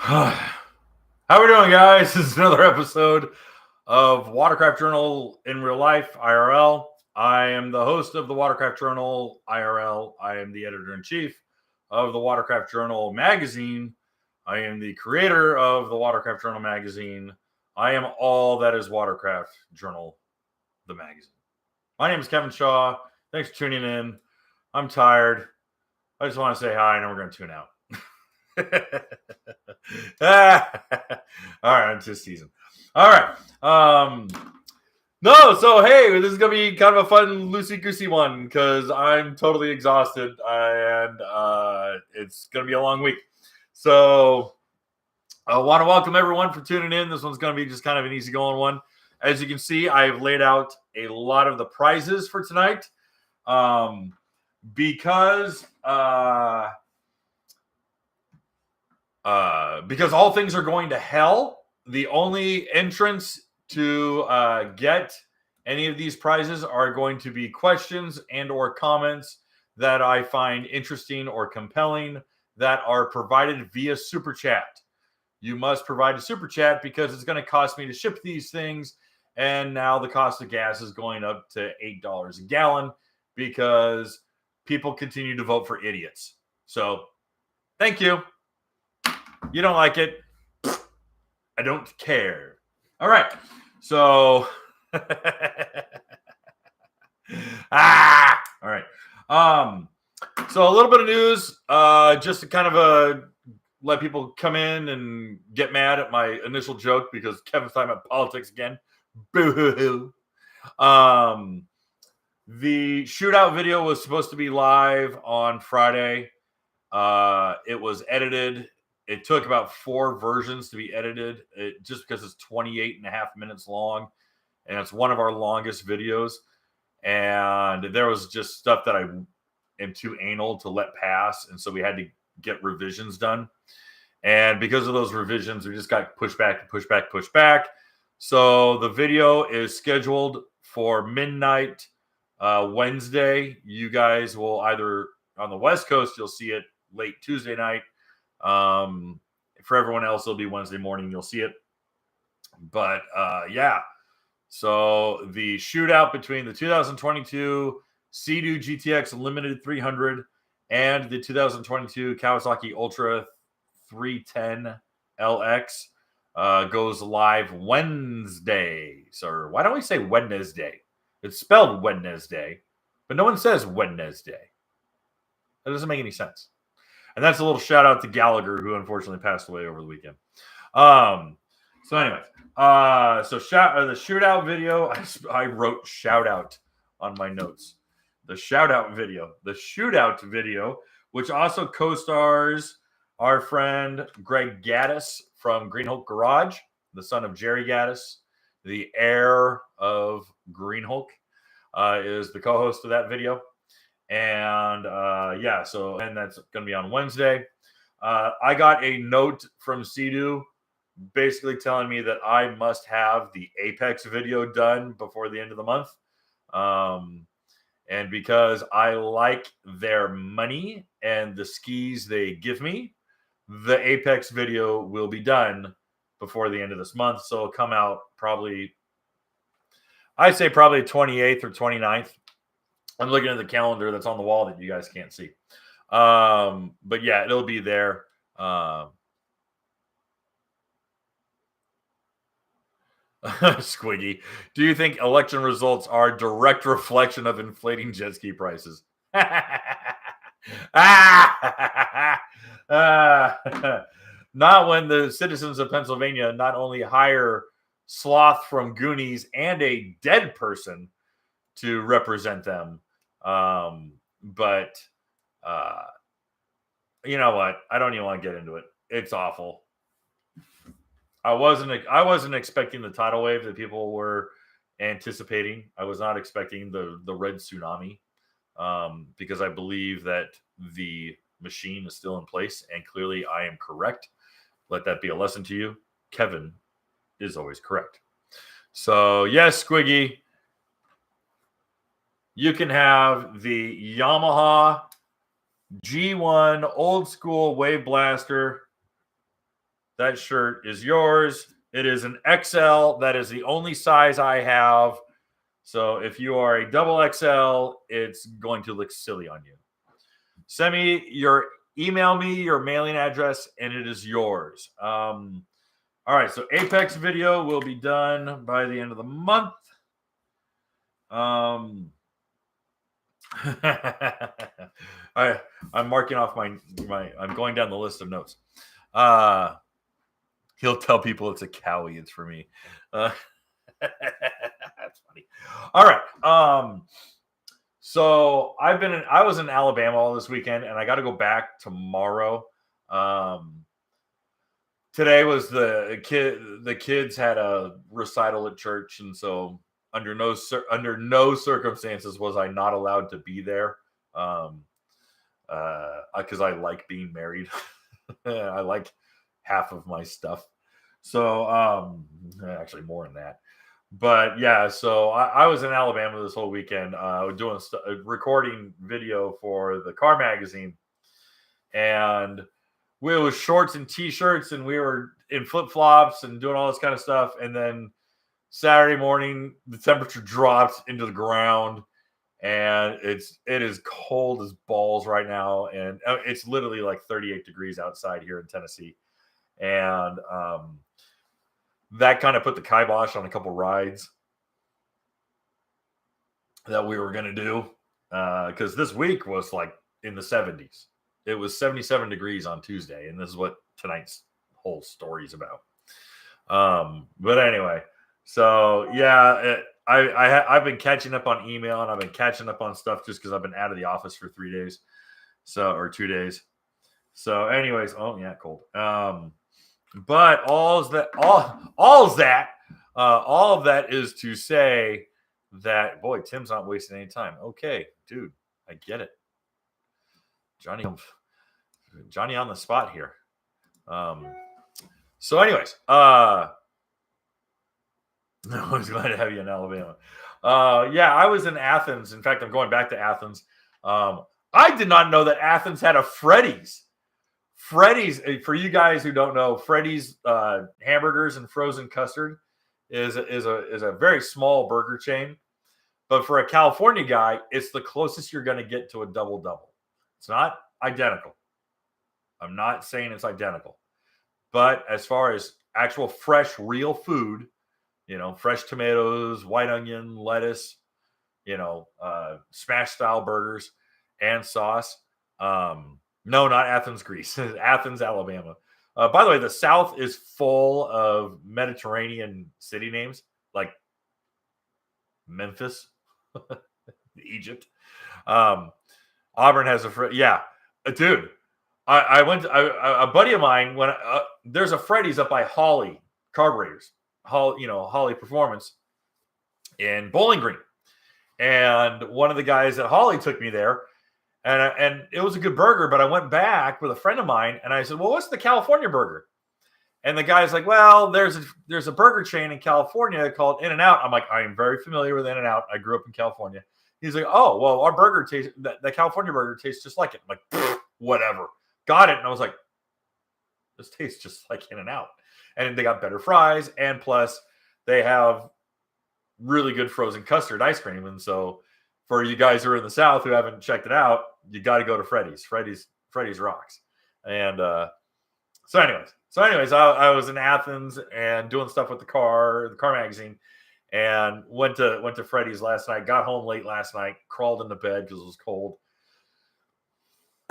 How we doing, guys? This is another episode of Watercraft Journal in Real Life, IRL. I am the host of the Watercraft Journal, IRL. I am the editor-in-chief of the Watercraft Journal magazine. I am the creator of the Watercraft Journal magazine. I am all that is Watercraft Journal, the magazine. My name is Kevin Shaw. Thanks for tuning in. I'm tired. I just want to say hi, and then we're going to tune out. All right, on to season. All right. So hey, this is gonna be kind of a fun loosey goosey one because I'm totally exhausted and it's gonna be a long week. So I want to welcome everyone for tuning in. This one's gonna be just kind of an easy going one. As you can see, I've laid out a lot of the prizes for tonight because all things are going to hell. The only entrance to get any of these prizes are going to be questions and or comments that I find interesting or compelling that are provided via Super Chat. You must provide a Super Chat because it's going to cost me to ship these things, and now the cost of gas is going up to $8 a gallon because people continue to vote for idiots. So, thank you. You don't like it, I don't care. All right. So, all right. So a little bit of news, just to kind of let people come in and get mad at my initial joke because Kevin's talking about politics again. Boo-hoo-hoo. The shootout video was supposed to be live on Friday. It was edited. It took about 4 versions to be edited just because it's 28 and a half minutes long. And it's one of our longest videos. And there was just stuff that I am too anal to let pass. And so we had to get revisions done. And because of those revisions, we just got pushed back. So the video is scheduled for midnight Wednesday. You guys will either on the West Coast, you'll see it late Tuesday night. For everyone else, it'll be Wednesday morning. You'll see it. But yeah. So the shootout between the 2022 Sea-Doo GTX Limited 300 and the 2022 Kawasaki Ultra 310 LX goes live Wednesday. So why don't we say Wednesday? It's spelled Wednesday, but no one says Wednesday. That doesn't make any sense. And that's a little shout out to Gallagher, who unfortunately passed away over the weekend. So anyways, the shootout video, I wrote shout out on my notes. The shootout video, which also co-stars our friend Greg Gaddis from Green Hulk Garage, the son of Jerry Gaddis, the heir of Green Hulk, is the co-host of that video. And that's going to be on Wednesday. I got a note from Sea-Doo basically telling me that I must have the Apex video done before the end of the month. And because I like their money and the skis they give me, the Apex video will be done before the end of this month. So it'll come out probably 28th or 29th. I'm looking at the calendar that's on the wall that you guys can't see. But yeah, it'll be there. Squiggy, do you think election results are a direct reflection of inflating jet ski prices? Not when the citizens of Pennsylvania not only hire Sloth from Goonies and a dead person to represent them. But you know what? I don't even want to get into it. It's awful. I wasn't expecting the tidal wave that people were anticipating. I was not expecting the red tsunami because I believe that the machine is still in place, and clearly I am correct. Let that be a lesson to you. Kevin is always correct. So yes, Squiggy, you can have the Yamaha G1 old school Wave Blaster that shirt is yours. It is an XL. That is the only size I have. So if you are a double XL, it's going to look silly on you. Email me your mailing address, and it is yours. All right, so Apex video will be done by the end of the month. I'm marking off my I'm going down the list of notes. He'll tell people it's a Cowie. It's for me. That's funny. All right. So I was in Alabama all this weekend, and I got to go back tomorrow. Today was the kids had a recital at church, and so under no circumstances was I not allowed to be there. Because I like being married. I like half of my stuff. So actually more than that. But yeah, so I was in Alabama this whole weekend, doing recording video for the car magazine, and we was shorts and t-shirts, and we were in flip-flops and doing all this kind of stuff. And then Saturday morning, the temperature dropped into the ground, and it is cold as balls right now, and it's literally like 38 degrees outside here in Tennessee, and that kind of put the kibosh on a couple rides that we were going to do, because this week was like in the 70s. It was 77 degrees on Tuesday, and this is what tonight's whole story is about. But anyway, so yeah, I've been catching up on email, and I've been catching up on stuff just because I've been out of the office for 3 days, or 2 days. So anyways, oh yeah, cold. But all of that is to say that, boy, Tim's not wasting any time. Okay, dude, I get it. Johnny on the spot here. So anyways, I was glad to have you in Alabama. Yeah, I was in Athens. In fact, I'm going back to Athens. I did not know that Athens had a Freddys. Freddys, for you guys who don't know, Freddys hamburgers and frozen custard is a very small burger chain. But for a California guy, it's the closest you're going to get to a double-double. It's not identical. I'm not saying it's identical. But as far as actual fresh, real food, fresh tomatoes, white onion, lettuce, smash style burgers and sauce. No, not Athens, Greece. Athens, Alabama. By the way, the South is full of Mediterranean city names like Memphis, Egypt. Auburn has dude. I went to a buddy of mine when there's a Freddys up by Holly Carburetors, Holly Performance in Bowling Green, and one of the guys at Holly took me there, and it was a good burger. But I went back with a friend of mine, and I said, "Well, what's the California burger?" And the guy's like, "Well, there's a burger chain in California called In and Out." I'm like, "I am very familiar with In and Out. I grew up in California." He's like, "Oh, well, our burger tastes the California burger tastes just like it." I'm like, whatever. Got it. And I was like, this tastes just like In and Out. And they got better fries, and plus they have really good frozen custard ice cream. And so for you guys who are in the South who haven't checked it out, you got to go to Freddys. Freddys rocks. And so anyways, I was in Athens and doing stuff with the car magazine, and went to Freddys last night. Got home late last night, crawled into bed because it was cold.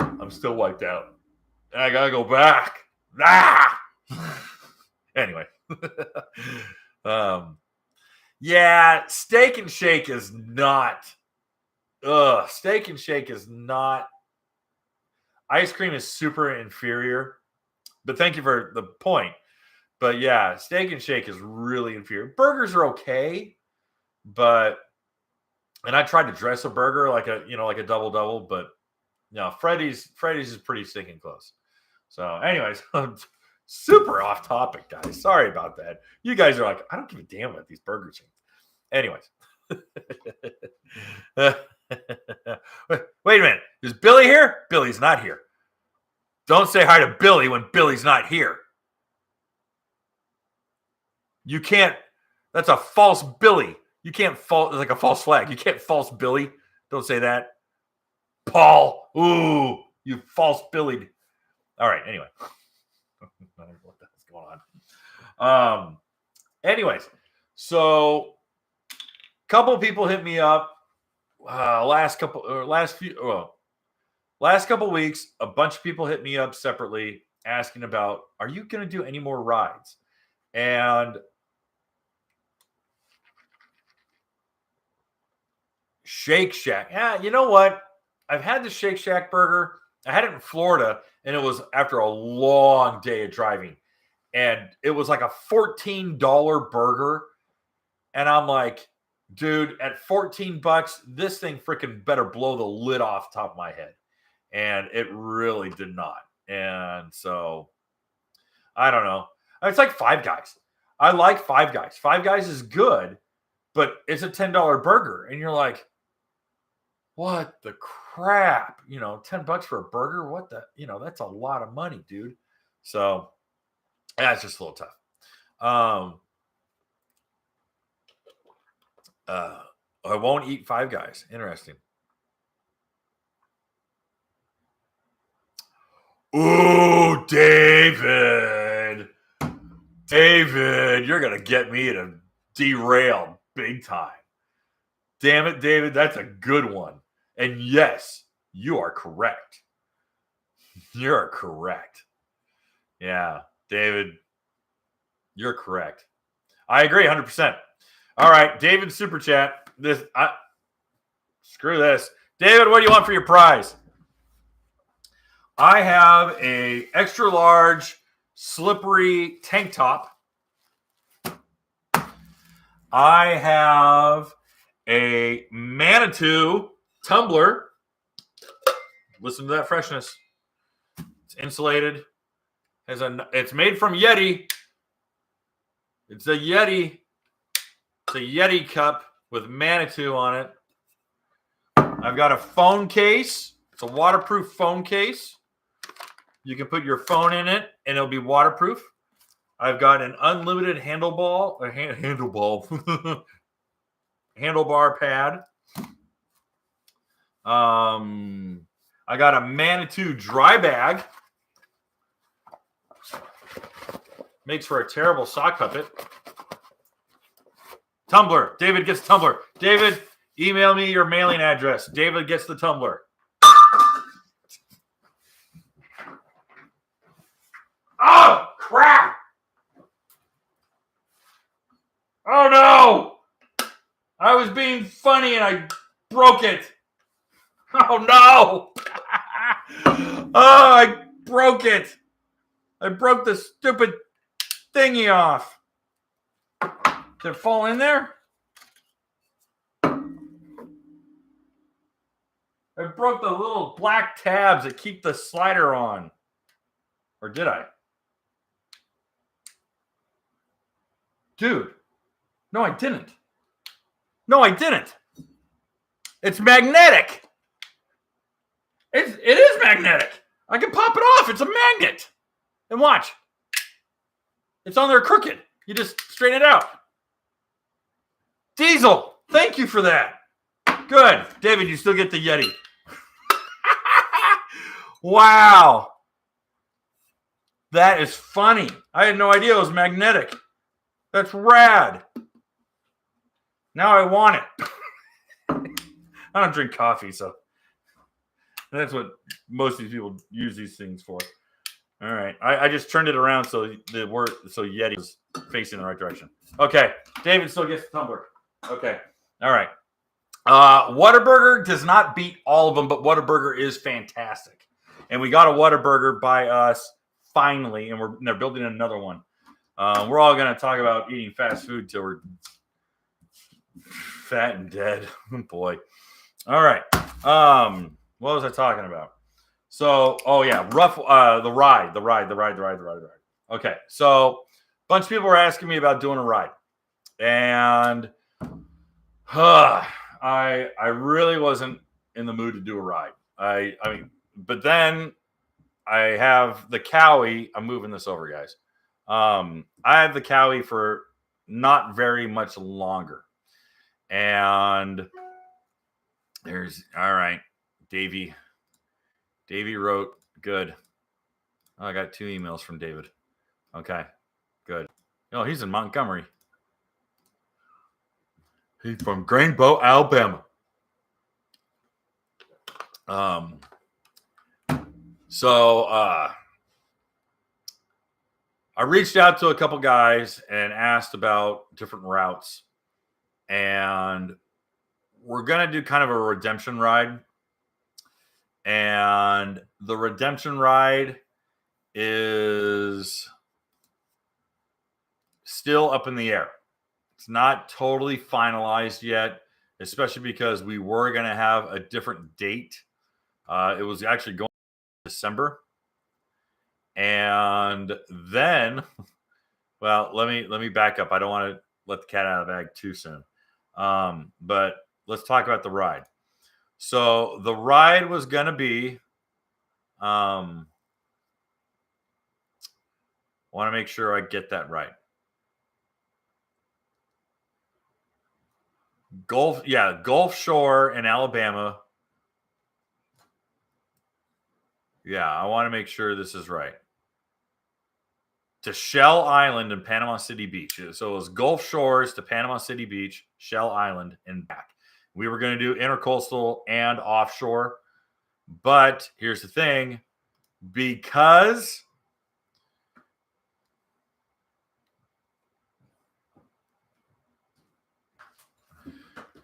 I'm still wiped out. I gotta go back. Anyway. Yeah, Steak and Shake is not. Steak and Shake is not. Ice cream is super inferior. But thank you for the point. But yeah, Steak and Shake is really inferior. Burgers are okay, and I tried to dress a burger like a double-double, but no, Freddys is pretty stinking close. So anyways, super off topic, guys. Sorry about that. You guys are like, I don't give a damn about these burger chains. Anyways. Wait a minute. Is Billy here? Billy's not here. Don't say hi to Billy when Billy's not here. You can't. That's a false Billy. You can't false. It's like a false flag. You can't false Billy. Don't say that. Paul. Ooh, you false Billy. All right. Anyway, what the hell's going on? Anyways, so a couple of people hit me up. Last couple weeks, a bunch of people hit me up separately asking about, are you going to do any more rides? And Shake Shack. Yeah, you know what? I've had the Shake Shack burger. I had it in Florida, and it was after a long day of driving. And it was like a $14 burger. And I'm like, dude, at $14, this thing freaking better blow the lid off the top of my head. And it really did not. And so, I don't know. It's like Five Guys. I like Five Guys. Five Guys is good, but it's a $10 burger. And you're like, what the crap? You know, $10 for a burger? What the, that's a lot of money, dude. So, yeah, it's just a little tough. I won't eat Five Guys. Interesting. Ooh, David, you're going to get me to derail big time. Damn it, David, that's a good one. And yes, you are correct. You're correct. Yeah, David, you're correct. I agree 100%. All right, David Super Chat. Screw this. David, what do you want for your prize? I have a extra large slippery tank top. I have a Manitou tumbler. Listen to that freshness. It's insulated. It's made from Yeti. It's a Yeti. It's a Yeti cup with Manitou on it. I've got a phone case. It's a waterproof phone case. You can put your phone in it, and it'll be waterproof. I've got an unlimited handlebar pad. I got a Manitou dry bag. Makes for a terrible sock puppet. Tumbler. David gets tumbler. David, email me your mailing address. David gets the tumbler. Oh, crap. Oh, no. I was being funny and I broke it. Oh, no. Oh, I broke it. I broke the stupid thingy off. Did it fall in there? I broke the little black tabs that keep the slider on. Or did I? Dude. No, I didn't. No, I didn't. It's magnetic. It is magnetic. I can pop it off. It's a magnet. And watch. It's on there crooked. You just straighten it out. Diesel, thank you for that. Good. David, you still get the Yeti. Wow. That is funny. I had no idea it was magnetic. That's rad. Now I want it. I don't drink coffee, so that's what most of these people use these things for. All right. I just turned it around so Yeti is facing the right direction. Okay. David still gets the tumbler. Okay. All right. Whataburger does not beat all of them, but Whataburger is fantastic. And we got a Whataburger by us finally, and they're building another one. We're all going to talk about eating fast food till we're fat and dead. Boy. All right. What was I talking about? So, the ride. Okay. So, a bunch of people were asking me about doing a ride. And I really wasn't in the mood to do a ride. But then I have the Cowie. I'm moving this over, guys. I have the Cowie for not very much longer. And there's all right, Davey. Davey wrote, good. Oh, I got 2 emails from David. Okay, good. Oh, he's in Montgomery. He's from Greenbow, Alabama. So I reached out to a couple guys and asked about different routes, and we're gonna do kind of a redemption ride. And the redemption ride is still up in the air. It's not totally finalized yet, especially because we were going to have a different date. It was actually going to December. And then, well, let me back up. I don't want to let the cat out of the bag too soon. But let's talk about the ride. So the ride was going to be, want to make sure I get that right. Gulf Shore in Alabama. Yeah, I want to make sure this is right. To Shell Island and Panama City Beach. So it was Gulf Shores to Panama City Beach, Shell Island, and back. We were going to do intercoastal and offshore. But here's the thing. Because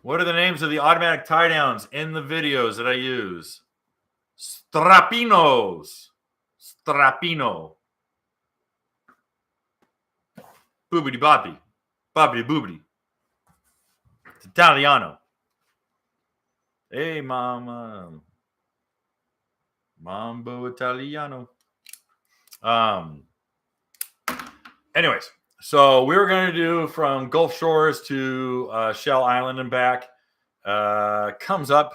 what are the names of the automatic tie downs in the videos that I use? Strappinos. Strappino. Boobity boppy. Bobbity boobity. It's Italiano. Hey, mama. Mambo Italiano. Anyways, so we were going to do from Gulf Shores to Shell Island and back. Comes up.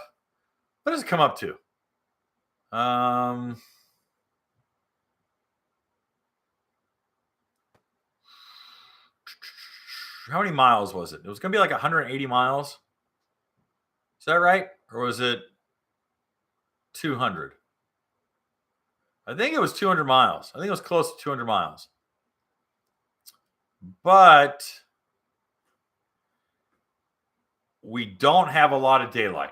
What does it come up to? How many miles was it? It was going to be like 180 miles. Is that right? Or was it 200? I think it was 200 miles. I think it was close to 200 miles. But we don't have a lot of daylight.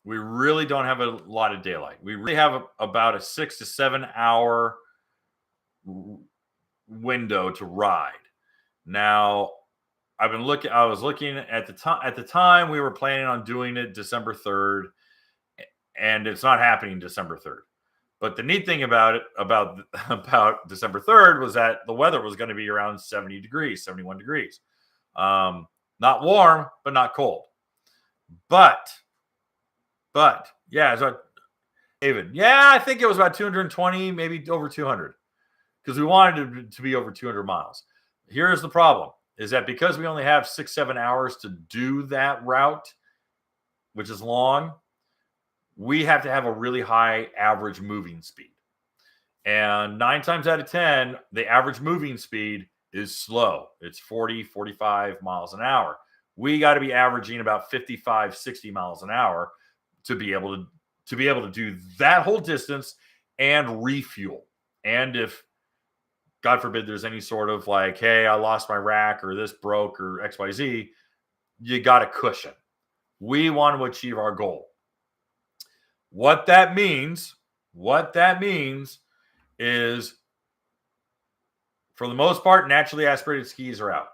We really don't have a lot of daylight. We really have about a 6 to 7 hour window to ride. Now, I was looking at the time we were planning on doing it December 3rd, and it's not happening December 3rd. But the neat thing about December 3rd was that the weather was going to be around 70 degrees, 71 degrees. Not warm, but not cold. But yeah, so David, yeah, I think it was about 220, maybe over 200, because we wanted it to be over 200 miles. Here's the problem, is that because we only have 6-7 hours to do that route, which is long, we have to have a really high average moving speed. And 9 times out of 10, the average moving speed is slow. It's 40, 45 miles an hour. We got to be averaging about 55, 60 miles an hour to be able to do that whole distance and refuel. And if, God forbid, there's any sort of like, hey, I lost my rack or this broke or XYZ, you got a cushion. We want to achieve our goal. What that means is, for the most part, naturally aspirated skis are out.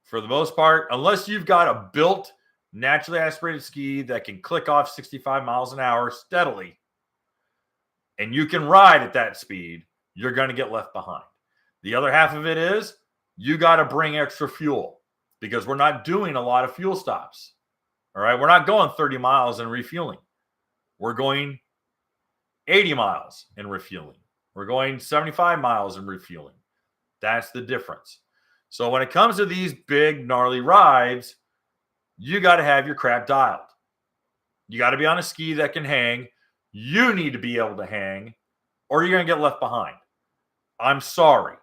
For the most part, unless you've got a built naturally aspirated ski that can click off 65 miles an hour steadily, and you can ride at that speed, you're going to get left behind. The other half of it is you got to bring extra fuel, because we're not doing a lot of fuel stops. All right. We're not going 30 miles and refueling. We're going 80 miles and refueling. We're going 75 miles and refueling. That's the difference. So when it comes to these big, gnarly rides, you got to have your crap dialed. You got to be on a ski that can hang. You need to be able to hang, or you're going to get left behind. I'm sorry.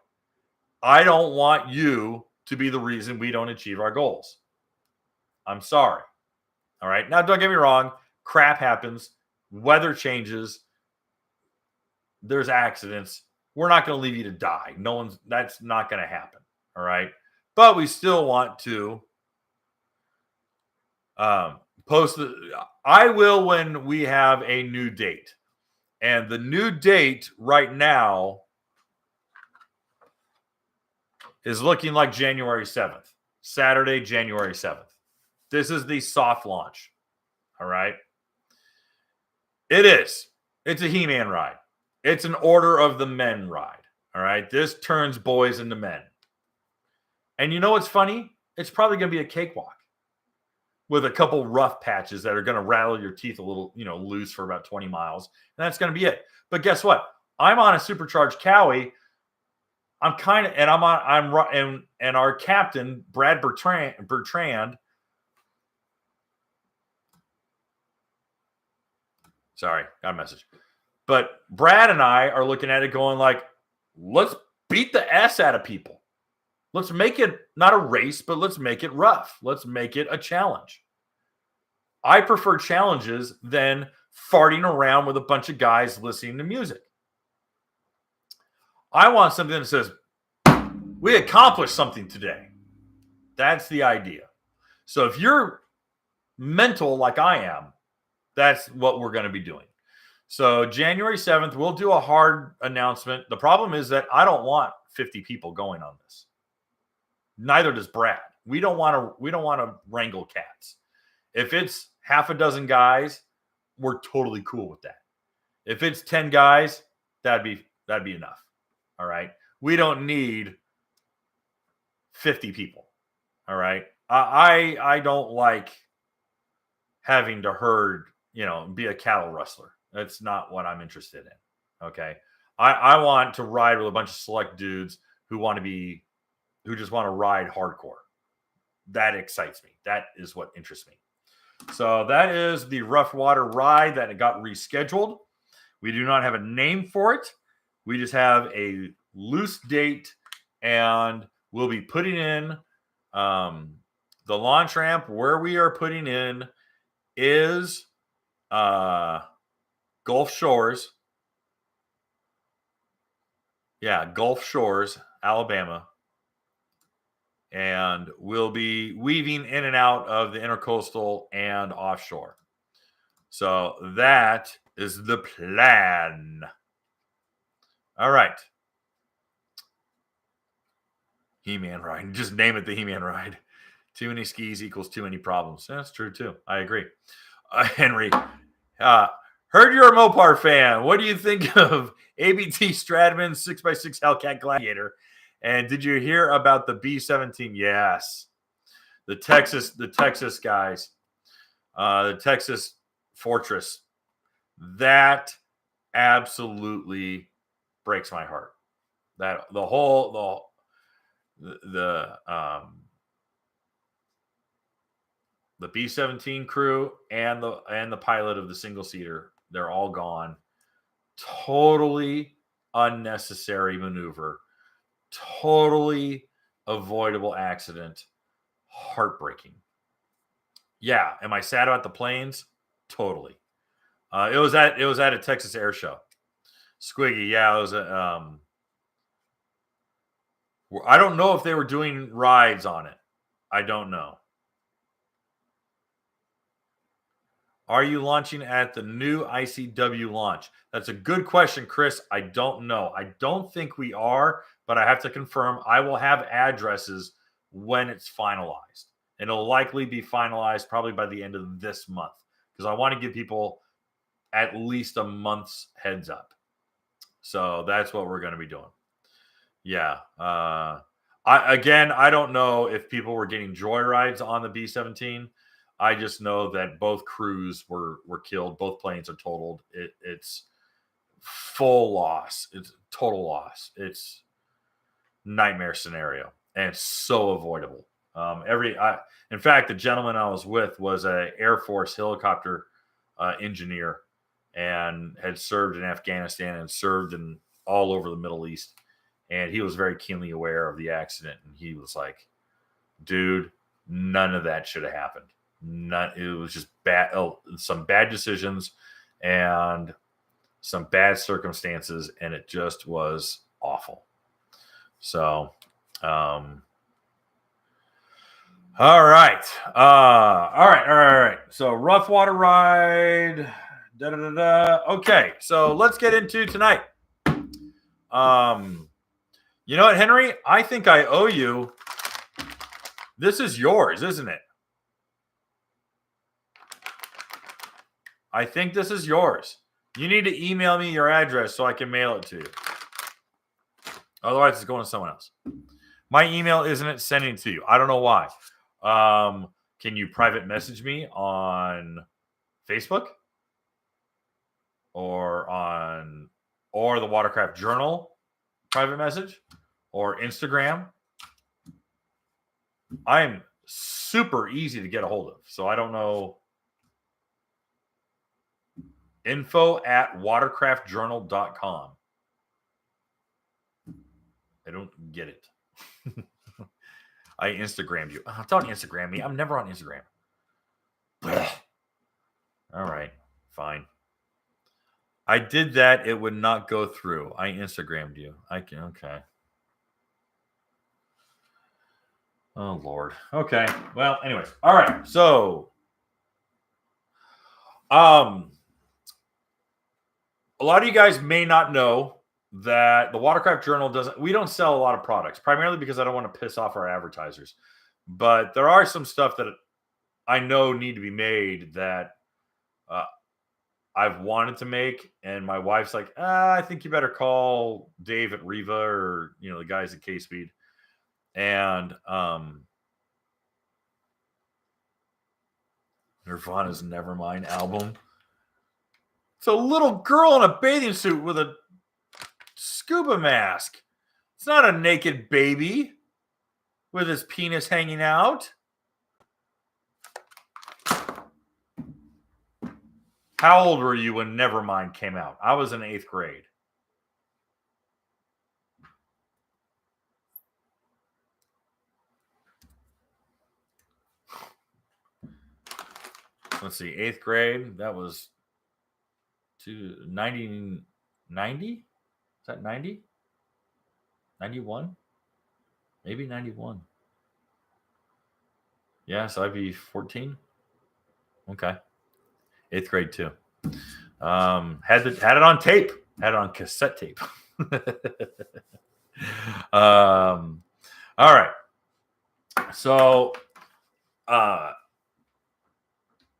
I don't want you to be the reason we don't achieve our goals. I'm sorry. All right. Now, don't get me wrong. Crap happens. Weather changes. There's accidents. We're not going to leave you to die. That's not going to happen. All right. But we still want to post I will when we have a new date. And the new date right now is looking like January 7th. Saturday, January 7th. This is the soft launch. All right. It is. It's a He-Man ride. It's an Order of the Men ride. All right. This turns boys into men. And you know what's funny? It's probably going to be a cakewalk with a couple rough patches that are going to rattle your teeth a little, loose for about 20 miles. And that's going to be it. But guess what? I'm on a supercharged Cowie. I'm kind of, and our captain, Brad Bertrand. Sorry, got a message. But Brad and I are looking at it going like, let's beat the S out of people. Let's make it not a race, but let's make it rough. Let's make it a challenge. I prefer challenges than farting around with a bunch of guys listening to music. I want something that says, we accomplished something today. That's the idea. So if you're mental like I am, that's what we're going to be doing. So January 7th, we'll do a hard announcement. The problem is that I don't want 50 people going on this. Neither does Brad. We don't want to wrangle cats. If it's half a dozen guys, we're totally cool with that. If it's 10 guys, that'd be enough. All right. We don't need 50 people. All right. I don't like having to herd, be a cattle rustler. That's not what I'm interested in. Okay. I want to ride with a bunch of select dudes who just want to ride hardcore. That excites me. That is what interests me. So that is the Rough Water ride that got rescheduled. We do not have a name for it. We just have a loose date, and we'll be putting in the launch ramp. Where we are putting in is Gulf Shores. Yeah, Gulf Shores, Alabama. And we'll be weaving in and out of the intercoastal and offshore. So that is the plan. All right. He-Man ride. Just name it the He-Man ride. Too many skis equals too many problems. That's true, too. I agree. Henry, heard you're a Mopar fan. What do you think of ABT Stradman's 6x6 Hellcat Gladiator? And did you hear about the B-17? Yes. The Texas guys. The Texas Fortress. That absolutely breaks my heart. That the B-17 crew and the pilot of the single seater, they're all gone. Totally unnecessary maneuver. Totally avoidable accident. Heartbreaking. Yeah. Am I sad about the planes? Totally. It was at a Texas air show. Squiggy. Yeah. It was I don't know if they were doing rides on it. I don't know. Are you launching at the new ICW launch? That's a good question, Chris. I don't know. I don't think we are, but I have to confirm. I will have addresses when it's finalized. And it'll likely be finalized probably by the end of this month because I want to give people at least a month's heads up. So that's what we're going to be doing. Yeah. I don't know if people were getting joyrides on the B-17. I just know that both crews were killed. Both planes are totaled. It's full loss. It's total loss. It's nightmare scenario, and it's so avoidable. In fact, the gentleman I was with was an Air Force helicopter engineer and had served in Afghanistan and served in all over the Middle East. And he was very keenly aware of the accident. And he was like, Dude, none of that should have happened. It was just bad. Some bad decisions and some bad circumstances, and it just was awful. So, all right. All right. So rough water ride. Okay, so let's get into tonight. You know what, Henry? I think I owe you. This is yours, isn't it? I think this is yours. You need to email me your address so I can mail it to you. Otherwise, it's going to someone else. My email isn't sending it to you. I don't know why. Can you private message me on Facebook or the Watercraft Journal private message or Instagram? I'm super easy to get a hold of, so I don't know. info@watercraftjournal.com. I don't get it. I Instagrammed you. Oh, don't Instagram me. I'm never on Instagram. All right, fine. I did that. It would not go through. I Instagrammed you. Okay. Oh, Lord. Okay. Well, anyways. All right. So, a lot of you guys may not know that the Watercraft Journal we don't sell a lot of products, primarily because I don't want to piss off our advertisers. But there are some stuff that I know need to be made that I've wanted to make, and my wife's like, I think you better call Dave at Riva or, the guys at K-Speed. And Nirvana's Nevermind album. It's a little girl in a bathing suit with a scuba mask. It's not a naked baby with his penis hanging out. How old were you when Nevermind came out? I was in 8th grade. Let's see, 8th grade. That was 90. Is that 90? 91? Maybe 91. Yeah, so I'd be 14. Okay. 8th grade too. Had it on tape. Had it on cassette tape. All right. So,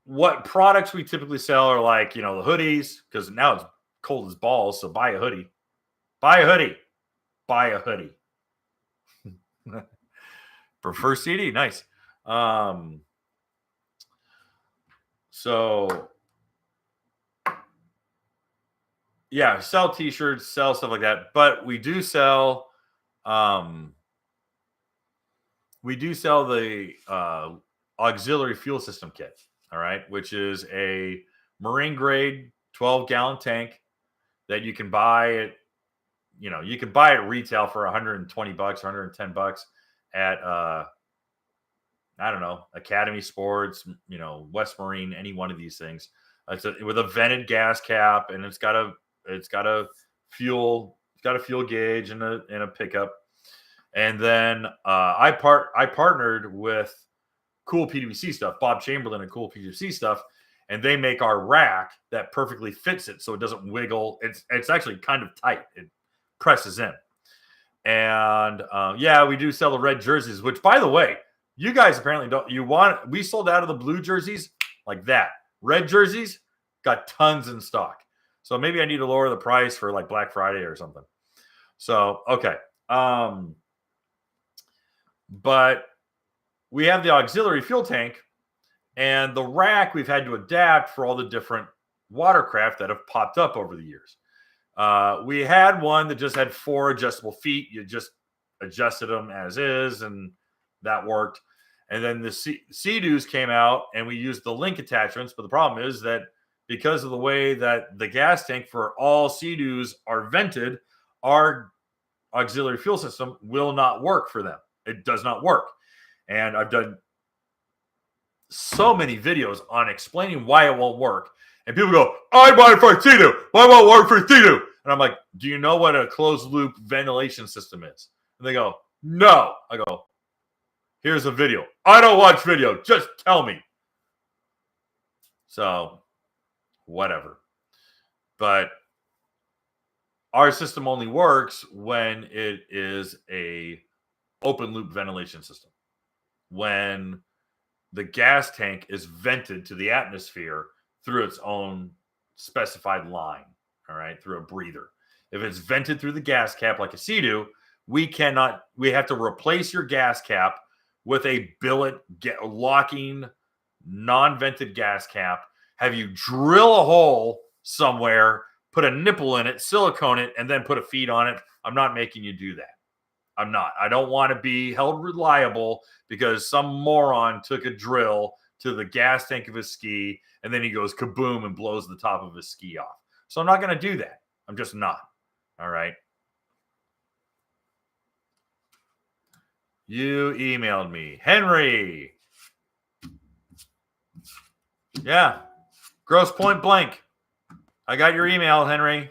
what products we typically sell are like, the hoodies, because now it's cold as balls. So buy a hoodie. Buy a hoodie. Buy a hoodie. Prefer CD. Nice. So, yeah, sell t-shirts, sell stuff like that. But we do sell the auxiliary fuel system kit. All right, which is a marine grade 12-gallon tank that you can buy at, you can buy at retail for $120, $110 at I don't know, Academy Sports, West Marine, any one of these things. It's with a vented gas cap, and it's got a fuel gauge and a pickup. And then I partnered with Cool PWC Stuff, Bob Chamberlain and Cool PWC Stuff, and they make our rack that perfectly fits it, so it doesn't wiggle. It's actually kind of tight. It presses in. And we do sell the red jerseys, which, by the way, you guys apparently don't. We sold out of the blue jerseys like that. Red jerseys got tons in stock. So maybe I need to lower the price for like Black Friday or something. So, okay. But we have the auxiliary fuel tank, and the rack we've had to adapt for all the different watercraft that have popped up over the years. We had one that just had 4 adjustable feet. You just adjusted them as is, and that worked. And then the Sea-Doos came out, and we used the link attachments. But the problem is that because of the way that the gas tank for all Sea-Doos are vented, our auxiliary fuel system will not work for them. It does not work. And I've done so many videos on explaining why it won't work. And people go, I bought it for Tito. Why won't work for Tito? And I'm like, do you know what a closed loop ventilation system is? And they go, no. I go, here's a video. I don't watch video. Just tell me. So, whatever. But our system only works when it is a open loop ventilation system. When the gas tank is vented to the atmosphere through its own specified line, all right, through a breather. If it's vented through the gas cap like a Sea-Doo, we have to replace your gas cap with a billet locking non-vented gas cap, have you drill a hole somewhere, put a nipple in it, silicone it, and then put a feed on it. I'm not making you do that. I'm not. I don't want to be held reliable because some moron took a drill to the gas tank of his ski and then he goes kaboom and blows the top of his ski off. So I'm not going to do that. I'm just not. All right. You emailed me. Henry. Yeah. Gross Point Blank. I got your email, Henry.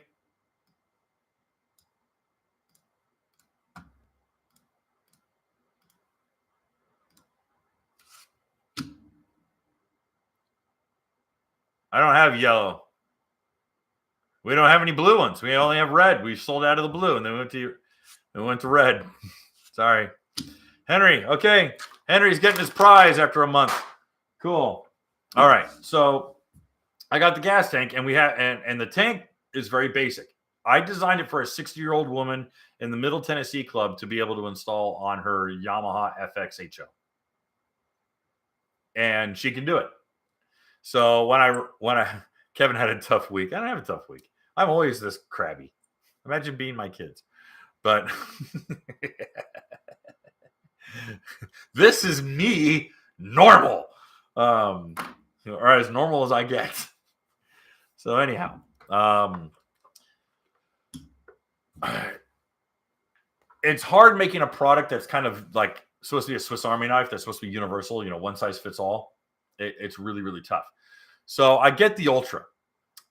I don't have yellow. We don't have any blue ones. We only have red. We sold out of the blue and then we went to red. Sorry. Henry. Okay. Henry's getting his prize after a month. Cool. All right. So I got the gas tank and and the tank is very basic. I designed it for a 60-year-old woman in the Middle Tennessee Club to be able to install on her Yamaha FXHO. And she can do it. So when Kevin had a tough week, I don't have a tough week. I'm always this crabby. Imagine being my kids. But this is me normal. Or as normal as I get. So anyhow, it's hard making a product that's kind of like supposed to be a Swiss Army knife that's supposed to be universal, one size fits all. It's really, really tough. So I get the Ultra.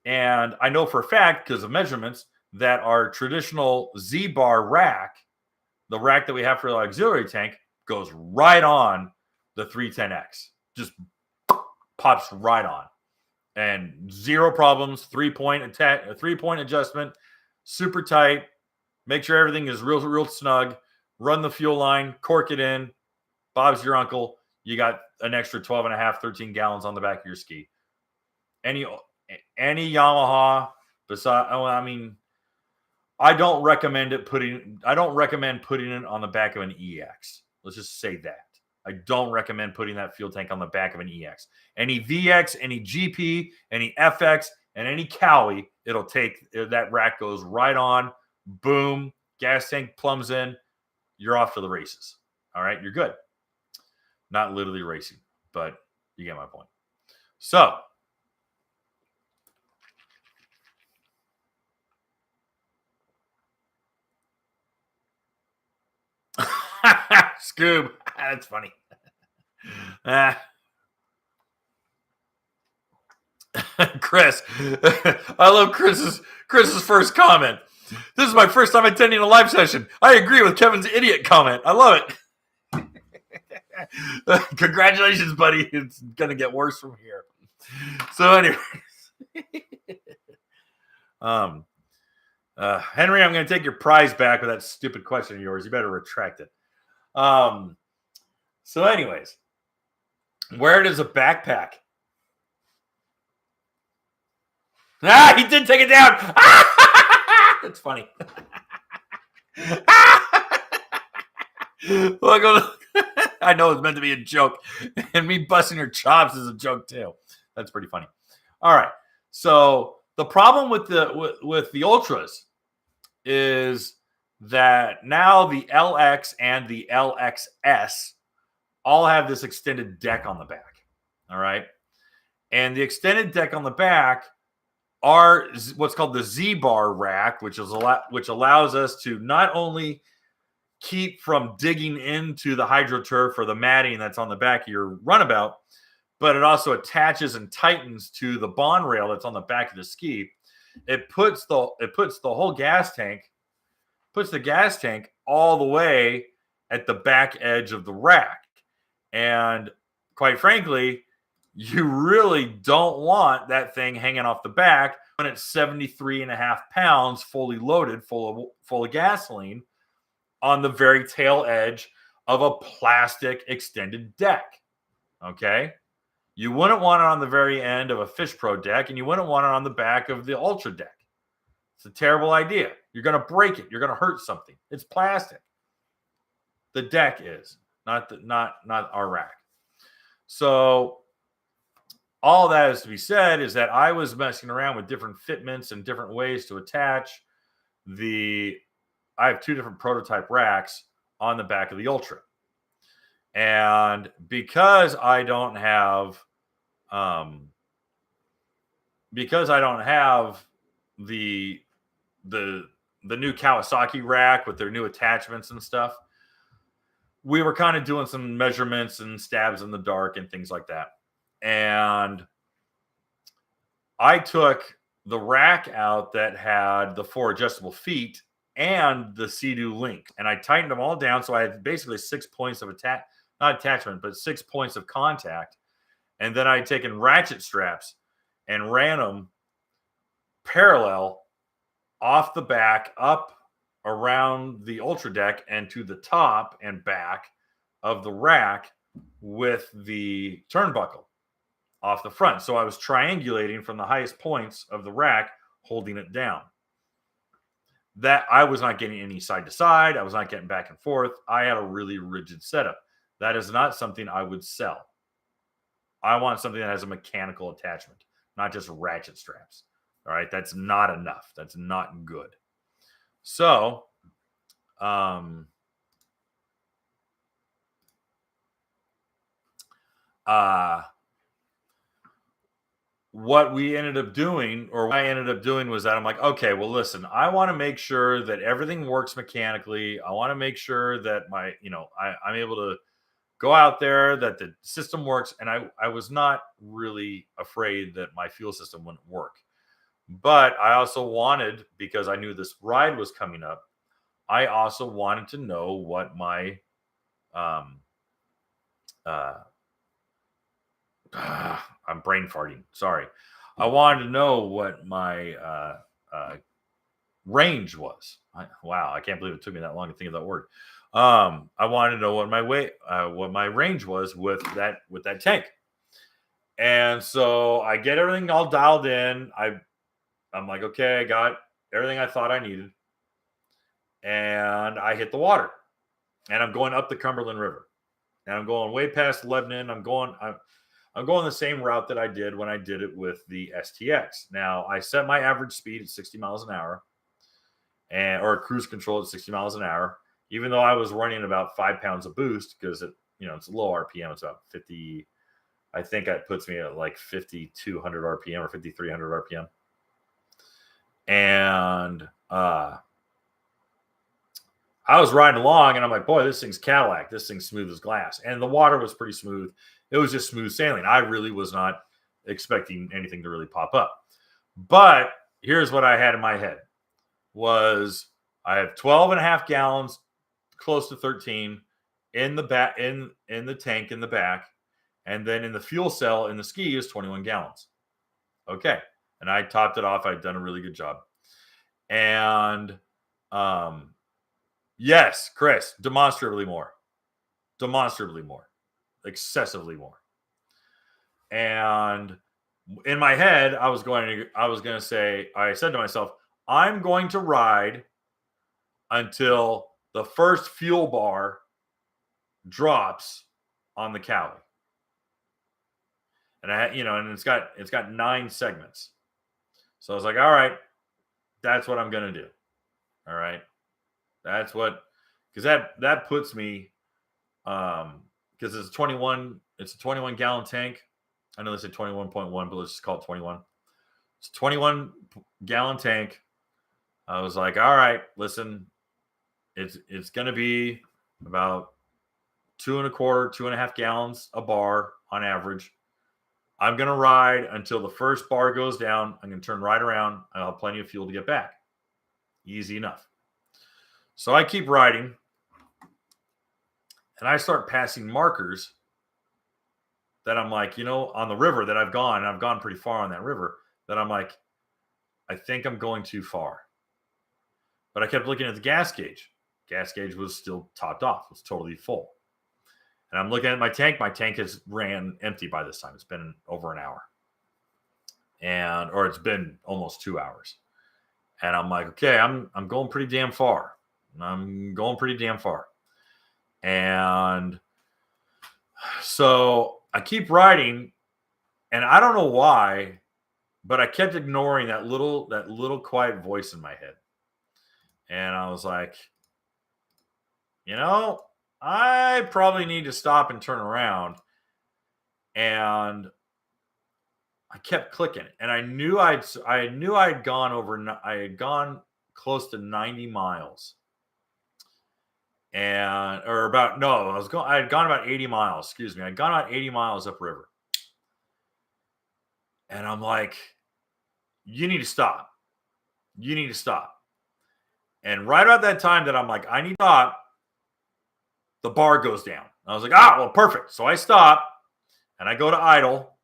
And I know for a fact, because of measurements, that our traditional ZBar rack, the rack that we have for the auxiliary tank, goes right on the 310X. Just pops right on. And zero problems, three-point adjustment, super tight. Make sure everything is real, real snug. Run the fuel line, cork it in. Bob's your uncle. You got an extra 12 and a half, 13 gallons on the back of your ski. Any Yamaha I don't recommend putting it on the back of an EX. Let's just say that. I don't recommend putting that fuel tank on the back of an EX. Any VX, any GP, any FX, and any Cowie, it'll take, that rack goes right on, boom, gas tank plumbs in, you're off to the races. All right, you're good. Not literally racing, but you get my point. So, Scoob, that's funny. Chris, I love Chris's first comment. This is my first time attending a live session. I agree with Kevin's idiot comment. I love it. Congratulations, buddy. It's gonna get worse from here. So, anyways, Henry, I'm gonna take your prize back with that stupid question of yours. You better retract it. So, anyways, where does a backpack? He did take it down. That's funny. I know it's meant to be a joke, and me busting your chops is a joke too. That's pretty funny. All right. So the problem with the Ultras is that now the LX and the LXS all have this extended deck on the back. All right. And the extended deck on the back are what's called the ZBar Rack, which allows us to not only keep from digging into the hydroturf or the matting that's on the back of your runabout, but it also attaches and tightens to the bond rail that's on the back of the ski. It puts the whole gas tank, puts the gas tank all the way at the back edge of the rack. And quite frankly, you really don't want that thing hanging off the back when it's 73.5 pounds fully loaded, full of gasoline on the very tail edge of a plastic extended deck. Okay? You wouldn't want it on the very end of a Fish Pro deck, and you wouldn't want it on the back of the Ultra deck. It's a terrible idea. You're going to break it. You're going to hurt something. It's plastic. The deck is, not our rack. So all that is to be said is that I was messing around with different fitments and different ways to attach I have 2 different prototype racks on the back of the Ultra. And because I don't have the new Kawasaki rack with their new attachments and stuff, we were kind of doing some measurements and stabs in the dark and things like that. And I took the rack out that had the 4 adjustable feet and the Sea-Doo link, and I tightened them all down. So I had basically 6 points of not attachment, but 6 points of contact. And then I had taken ratchet straps and ran them parallel off the back, up around the Ultra deck and to the top and back of the rack with the turnbuckle off the front. So I was triangulating from the highest points of the rack, holding it down. That I was not getting any side to side. I was not getting back and forth. I had a really rigid setup. That is not something I would sell. I want something that has a mechanical attachment, not just ratchet straps. All right. That's not enough. That's not good. So, what we ended up doing, or what I ended up doing, was that I'm like, okay, well, listen, I want to make sure that everything works mechanically. I want to make sure that I'm able to go out there, that the system works. And I was not really afraid that my fuel system wouldn't work. But I also wanted, because I knew this ride was coming up, I also wanted to know what my I'm brain farting. Sorry. I wanted to know what my range was. Wow, I can't believe it took me that long to think of that word. I wanted to know what my range was with that tank. And so I get everything all dialed in. I'm like, okay, I got everything I thought I needed. And I hit the water. And I'm going up the Cumberland River. And I'm going way past Lebanon. I'm going the same route that I did when I did it with the STX. Now, I set my average speed at 60 miles an hour, or cruise control at 60 miles an hour, even though I was running about 5 pounds of boost, because it's a low RPM. It's about 50. I think that puts me at like 5,200 RPM or 5,300 RPM. And I was riding along, and I'm like, boy, this thing's Cadillac. This thing's smooth as glass. And the water was pretty smooth. It was just smooth sailing. I really was not expecting anything to really pop up. But here's what I had in my head was I have 12.5 gallons, close to 13 in the back, in the tank in the back. And then in the fuel cell in the ski is 21 gallons. Okay. And I topped it off. I'd done a really good job. And yes, Chris, demonstrably more, excessively more. And in my head, I said to myself, I'm going to ride until the first fuel bar drops on the Cali. And and it's got 9 segments. So I was like, all right, that's what I'm going to do. All right. That's what, because that puts me, because it's a 21 gallon tank. I know they said 21.1, but let's just call it 21. It's a 21 gallon tank. I was like, all right, listen, It's going to be about 2.25, 2.5 gallons a bar on average. I'm going to ride until the first bar goes down. I'm going to turn right around. I'll have plenty of fuel to get back. Easy enough. So I keep riding, and I start passing markers that I'm like, on the river that I've gone pretty far on that river, that I'm like, I think I'm going too far. But I kept looking at the gas gauge. Gas gauge was still topped off. It was totally full. And I'm looking at my tank. My tank has ran empty by this time. It's been over an hour. Or it's been almost 2 hours. And I'm like, okay, I'm going pretty damn far. And so I keep riding, and I don't know why, but I kept ignoring that little quiet voice in my head. And I was like, I probably need to stop and turn around. And I kept clicking, and I knew I had gone close to 90 miles. I had gone about 80 miles, excuse me. I'd gone about 80 miles upriver. And I'm like, you need to stop. And right about that time that I'm like, I need to stop, the bar goes down. I was like, well, perfect. So I stop, and I go to idle,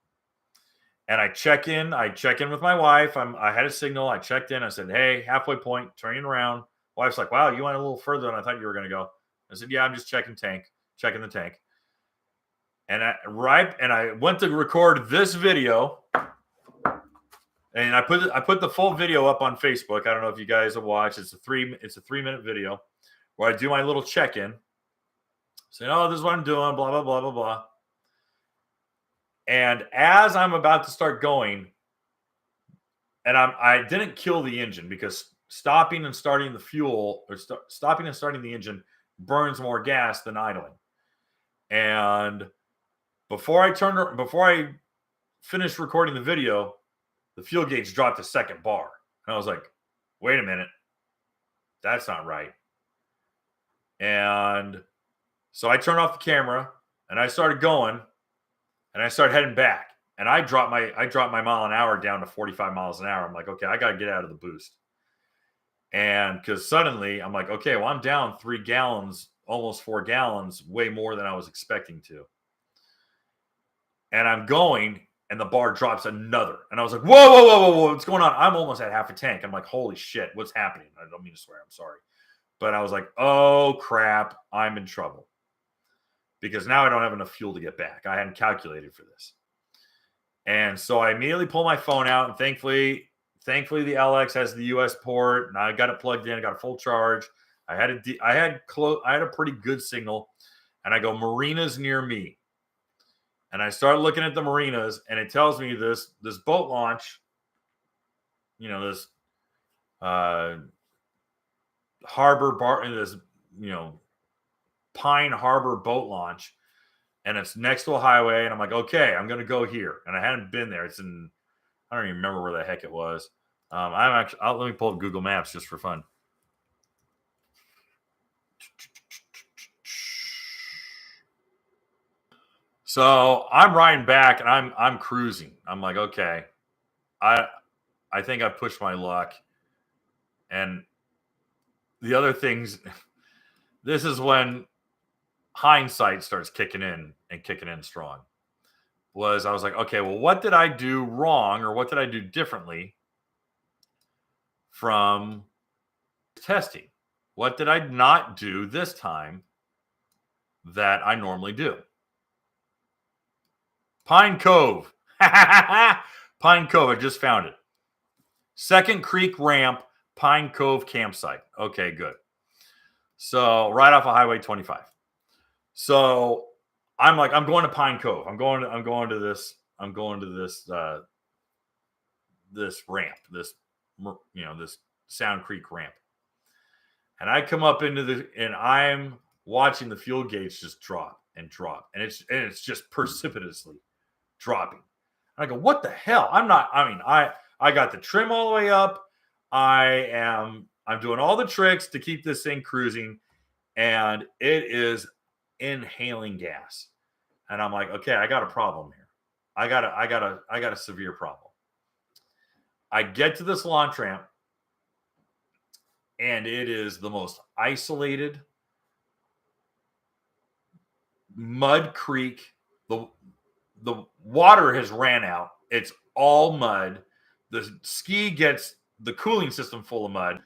and I check in with my wife. I had a signal. I checked in. I said, hey, halfway point, turning around. Wife's like, wow, you went a little further than I thought you were going to go. I said, yeah, I'm just checking the tank. And I went to record this video, and I put the full video up on Facebook. I don't know if you guys have watched. It's a 3-minute video where I do my little check-in. Saying, oh, this is what I'm doing, blah, blah, blah, blah, blah. And as I'm about to start going, and I didn't kill the engine, because stopping and starting the engine burns more gas than idling. And before I finished recording the video, the fuel gauge dropped a second bar. And I was like, wait a minute. That's not right. And so I turned off the camera, and I started going, and I started heading back. And I dropped my mile an hour down to 45 miles an hour. I'm like, okay, I got to get out of the boost. And because suddenly I'm like, okay, well, I'm down 3 gallons, almost 4 gallons, way more than I was expecting to. And I'm going, and the bar drops another. And I was like, whoa, what's going on? I'm almost at half a tank. I'm like, holy shit, what's happening? I don't mean to swear, I'm sorry. But I was like, oh, crap, I'm in trouble. Because now I don't have enough fuel to get back. I hadn't calculated for this. And so I immediately pull my phone out, and thankfully the LX has the US port, and I got it plugged in. I got a full charge. I had a pretty good signal, and I go, marinas near me. And I start looking at the marinas, and it tells me this boat launch, this harbor bar, this Pine Harbor boat launch, and it's next to a highway. And I'm like, okay, I'm gonna go here. And I hadn't been there. I don't even remember where the heck it was. Let me pull up Google Maps just for fun. So I'm riding back, and I'm cruising. I'm like, okay, I think I pushed my luck. And the other things, this is when hindsight starts kicking in strong. I was like, okay, well, what did I do wrong, or what did I do differently from testing? What did I not do this time that I normally do? Pine Cove. Pine Cove. I just found it. Second Creek Ramp, Pine Cove campsite. Okay, good. So right off of Highway 25. So I'm like, I'm going to Pine Cove. I'm going to this this ramp, this Sound Creek ramp. And I come up and I'm watching the fuel gauge just drop and drop. And it's just precipitously dropping. And I go, what the hell? I got the trim all the way up. I'm I'm doing all the tricks to keep this thing cruising, and it is inhaling gas. And I'm like, okay, I got a problem here. I got a severe problem. I get to this launch ramp, and it is the most isolated mud creek. The water has ran out. It's all mud. The ski gets the cooling system full of mud.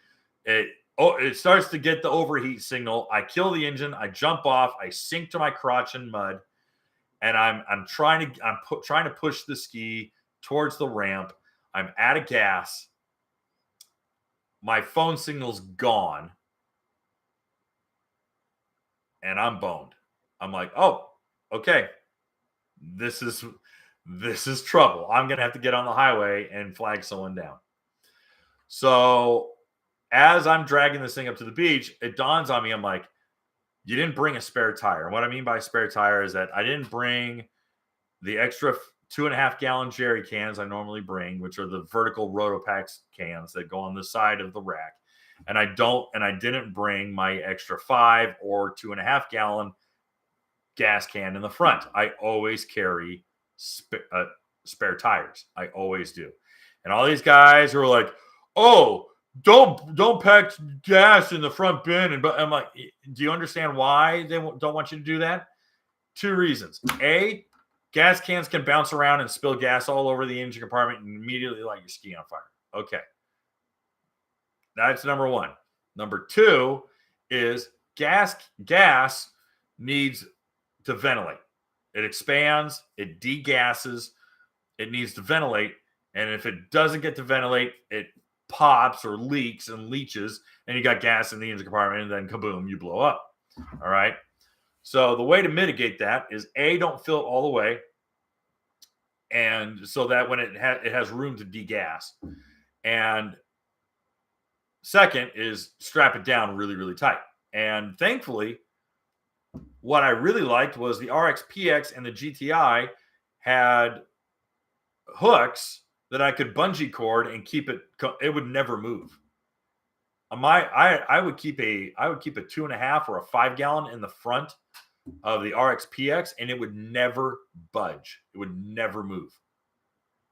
It starts to get the overheat signal. I kill the engine. I jump off. I sink to my crotch in mud, and I'm trying to push the ski towards the ramp. I'm out of gas. My phone signal's gone, and I'm boned. I'm like, oh, okay, this is trouble. I'm gonna have to get on the highway and flag someone down. So as I'm dragging this thing up to the beach, it dawns on me. I'm like, you didn't bring a spare tire. And what I mean by spare tire is that I didn't bring the extra 2.5 gallon jerry cans I normally bring, which are the vertical Rotopax cans that go on the side of the rack. And I didn't bring my extra 5 or 2.5 gallon gas can in the front. I always carry spare tires. I always do. And all these guys who are like, oh, don't pack gas in the front bin. But I'm like, do you understand why they don't want you to do that? 2 reasons. A, gas cans can bounce around and spill gas all over the engine compartment and immediately light your ski on fire. Okay. That's number 1. Number 2 is gas needs to ventilate. It expands, it degasses, it needs to ventilate. And if it doesn't get to ventilate, it pops or leaks and leaches, and you got gas in the engine compartment, and then kaboom, you blow up. All right. So the way to mitigate that is A, don't fill it all the way, and so that when it has room to degas. And second is strap it down really, really tight. And thankfully, what I really liked was the RX-PX and the GTI had hooks that I could bungee cord and keep it. It would never move. I would keep a 2.5 or a 5 gallon in the front of the RX-PX, and it would never budge. It would never move.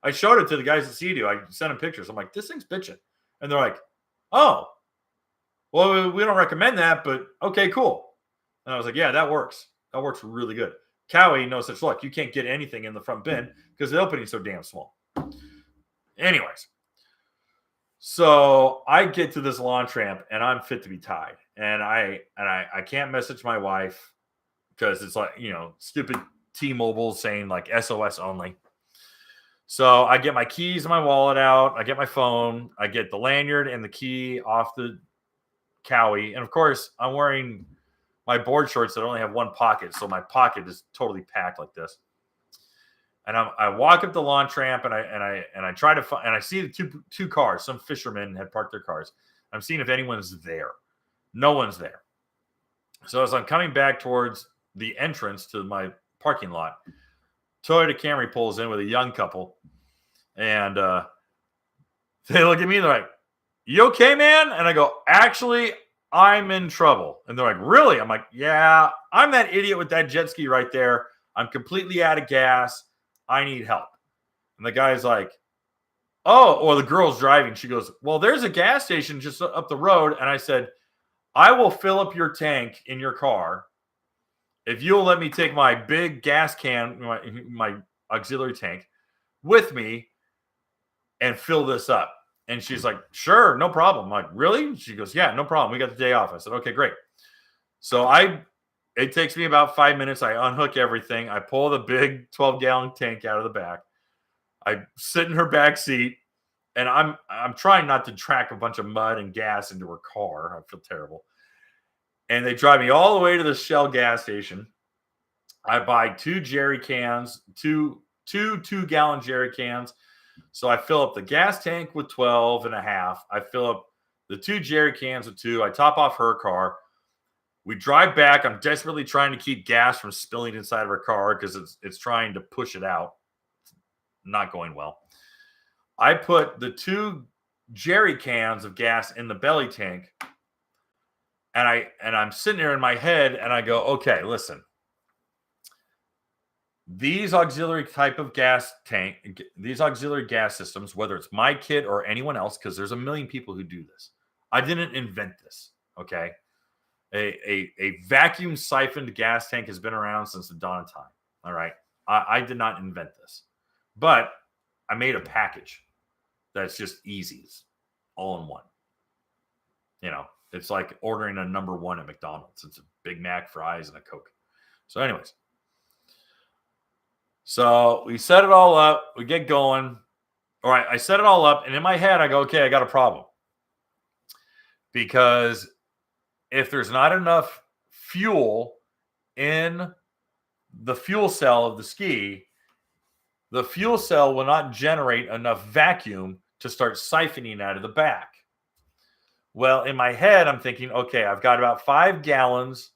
I showed it to the guys at Sea-Doo. I sent them pictures. I'm like, this thing's bitching. And they're like, oh, well, we don't recommend that, but okay, cool. And I was like, yeah, that works. That works really good. Cowie, no such luck. You can't get anything in the front bin because the opening's so damn small. Anyways, so I get to this launch ramp and I'm fit to be tied. And I can't message my wife because it's like, stupid T-Mobile saying like SOS only. So I get my keys and my wallet out. I get my phone. I get the lanyard and the key off the Cowie. And of course, I'm wearing my board shorts that only have one pocket. So my pocket is totally packed like this. And I walk up the launch ramp and I try to find, and I see the two cars. Some fishermen had parked their cars. I'm seeing if anyone's there. No one's there. So as I'm coming back towards the entrance to my parking lot, Toyota Camry pulls in with a young couple, and they look at me and they're like, "You okay, man?" And I go, "Actually, I'm in trouble." And they're like, "Really?" I'm like, "Yeah, I'm that idiot with that jet ski right there. I'm completely out of gas. I need help." And the guy's like, "Oh," or the girl's driving. She goes, "Well, there's a gas station just up the road." And I said, "I will fill up your tank in your car if you'll let me take my big gas can, my auxiliary tank, with me and fill this up." And she's like, "Sure, no problem." I'm like, "Really?" She goes, "Yeah, no problem. We got the day off." I said, "Okay, great." So it takes me about 5 minutes. I unhook everything. I pull the big 12-gallon tank out of the back. I sit in her back seat, and I'm trying not to track a bunch of mud and gas into her car. I feel terrible. And they drive me all the way to the Shell gas station. I buy 2 jerry cans, two 2-gallon jerry cans. So I fill up the gas tank with 12.5. I fill up the 2 jerry cans with 2. I top off her car. We drive back. I'm desperately trying to keep gas from spilling inside of her car because it's trying to push it out. Not going well. I put the 2 jerry cans of gas in the belly tank. And I'm sitting there in my head and I go, okay, listen. These auxiliary type of gas tank, these auxiliary gas systems, whether it's my kit or anyone else, because there's a million people who do this. I didn't invent this. Okay. A vacuum siphoned gas tank has been around since the dawn of time. All right. I did not invent this, but I made a package that's just easy. It's all in one. You know, it's like ordering a number one at McDonald's. It's a Big Mac, fries, and a Coke. So anyways, so we set it all up. We get going. All right, I set it all up. And in my head, I go, okay, I got a problem. Because if there's not enough fuel in the fuel cell of the ski, the fuel cell will not generate enough vacuum to start siphoning out of the back. Well, in my head, I'm thinking, okay, I've got about 5 gallons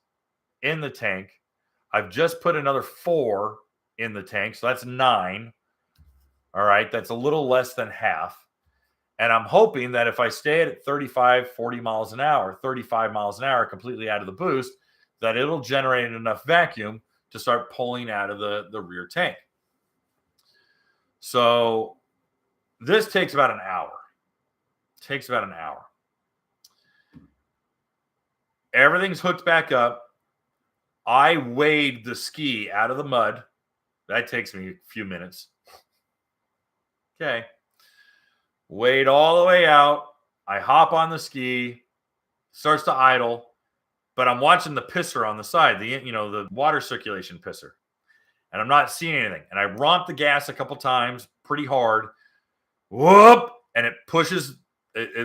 in the tank. I've just put another 4 in the tank, so that's 9. All right, that's a little less than half. And I'm hoping that if I stay at 35, 40 miles an hour, 35 miles an hour, completely out of the boost, that it'll generate enough vacuum to start pulling out of the rear tank. So this takes about an hour. Everything's hooked back up. I wade the ski out of the mud. That takes me a few minutes. Okay. Wade all the way out. I hop on the ski. Starts to idle. But I'm watching the pisser on the side, the water circulation pisser. And I'm not seeing anything. And I romp the gas a couple times pretty hard. Whoop! And it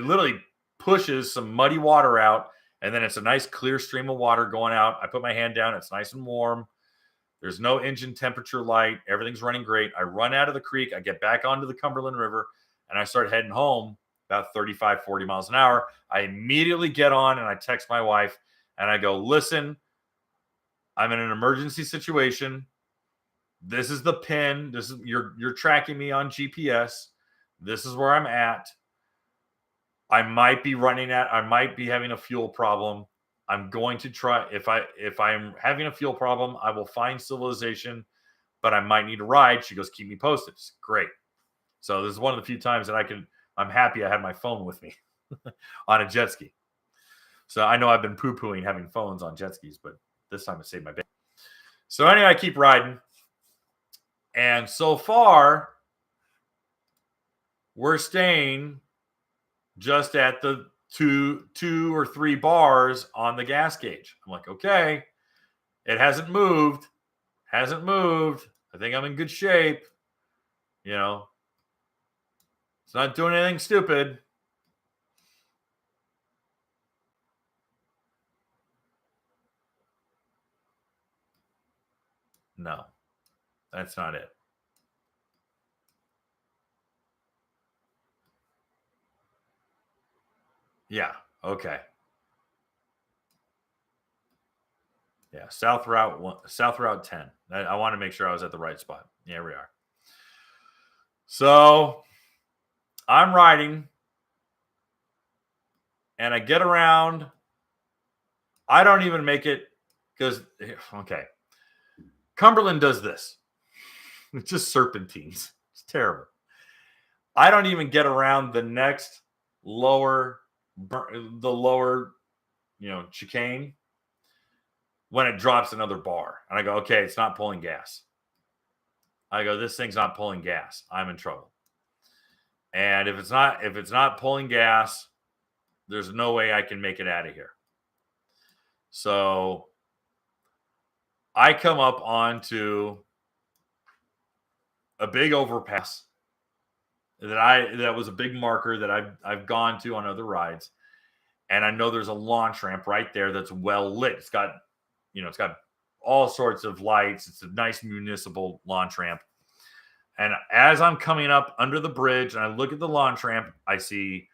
literally pushes some muddy water out. And then it's a nice clear stream of water going out. I put my hand down. It's nice and warm. There's no engine temperature light. Everything's running great. I run out of the creek. I get back onto the Cumberland River. And I start heading home about 35, 40 miles an hour. I immediately get on and I text my wife. And I go, listen, I'm in an emergency situation. This is the pin. You're tracking me on GPS. This is where I'm at. I might be having a fuel problem. I'm going to try. If I'm having a fuel problem, I will find civilization, but I might need a ride. She goes, keep me posted. Great. So this is one of the few times that I'm happy I had my phone with me on a jet ski. So I know I've been poo-pooing having phones on jet skis, but this time it saved my baby. So anyway, I keep riding. And so far, we're staying just at the two or 3 bars on the gas gauge. I'm like, okay, it hasn't moved. I think I'm in good shape. You know, it's not doing anything stupid. No, that's not it. Yeah. Okay. Yeah. South Route 10. I want to make sure I was at the right spot. Yeah, we are. So I'm riding and I get around. I don't even make it because, okay. Cumberland does this. It's just serpentines. It's terrible. I don't even get around the next lower, chicane when it drops another bar. And I go, okay, it's not pulling gas. I go, this thing's not pulling gas. I'm in trouble. And if it's not pulling gas, there's no way I can make it out of here. So I come up onto a big overpass that was a big marker that I've gone to on other rides. And I know there's a launch ramp right there that's well lit. It's got all sorts of lights. It's a nice municipal launch ramp. And as I'm coming up under the bridge and I look at the launch ramp, I see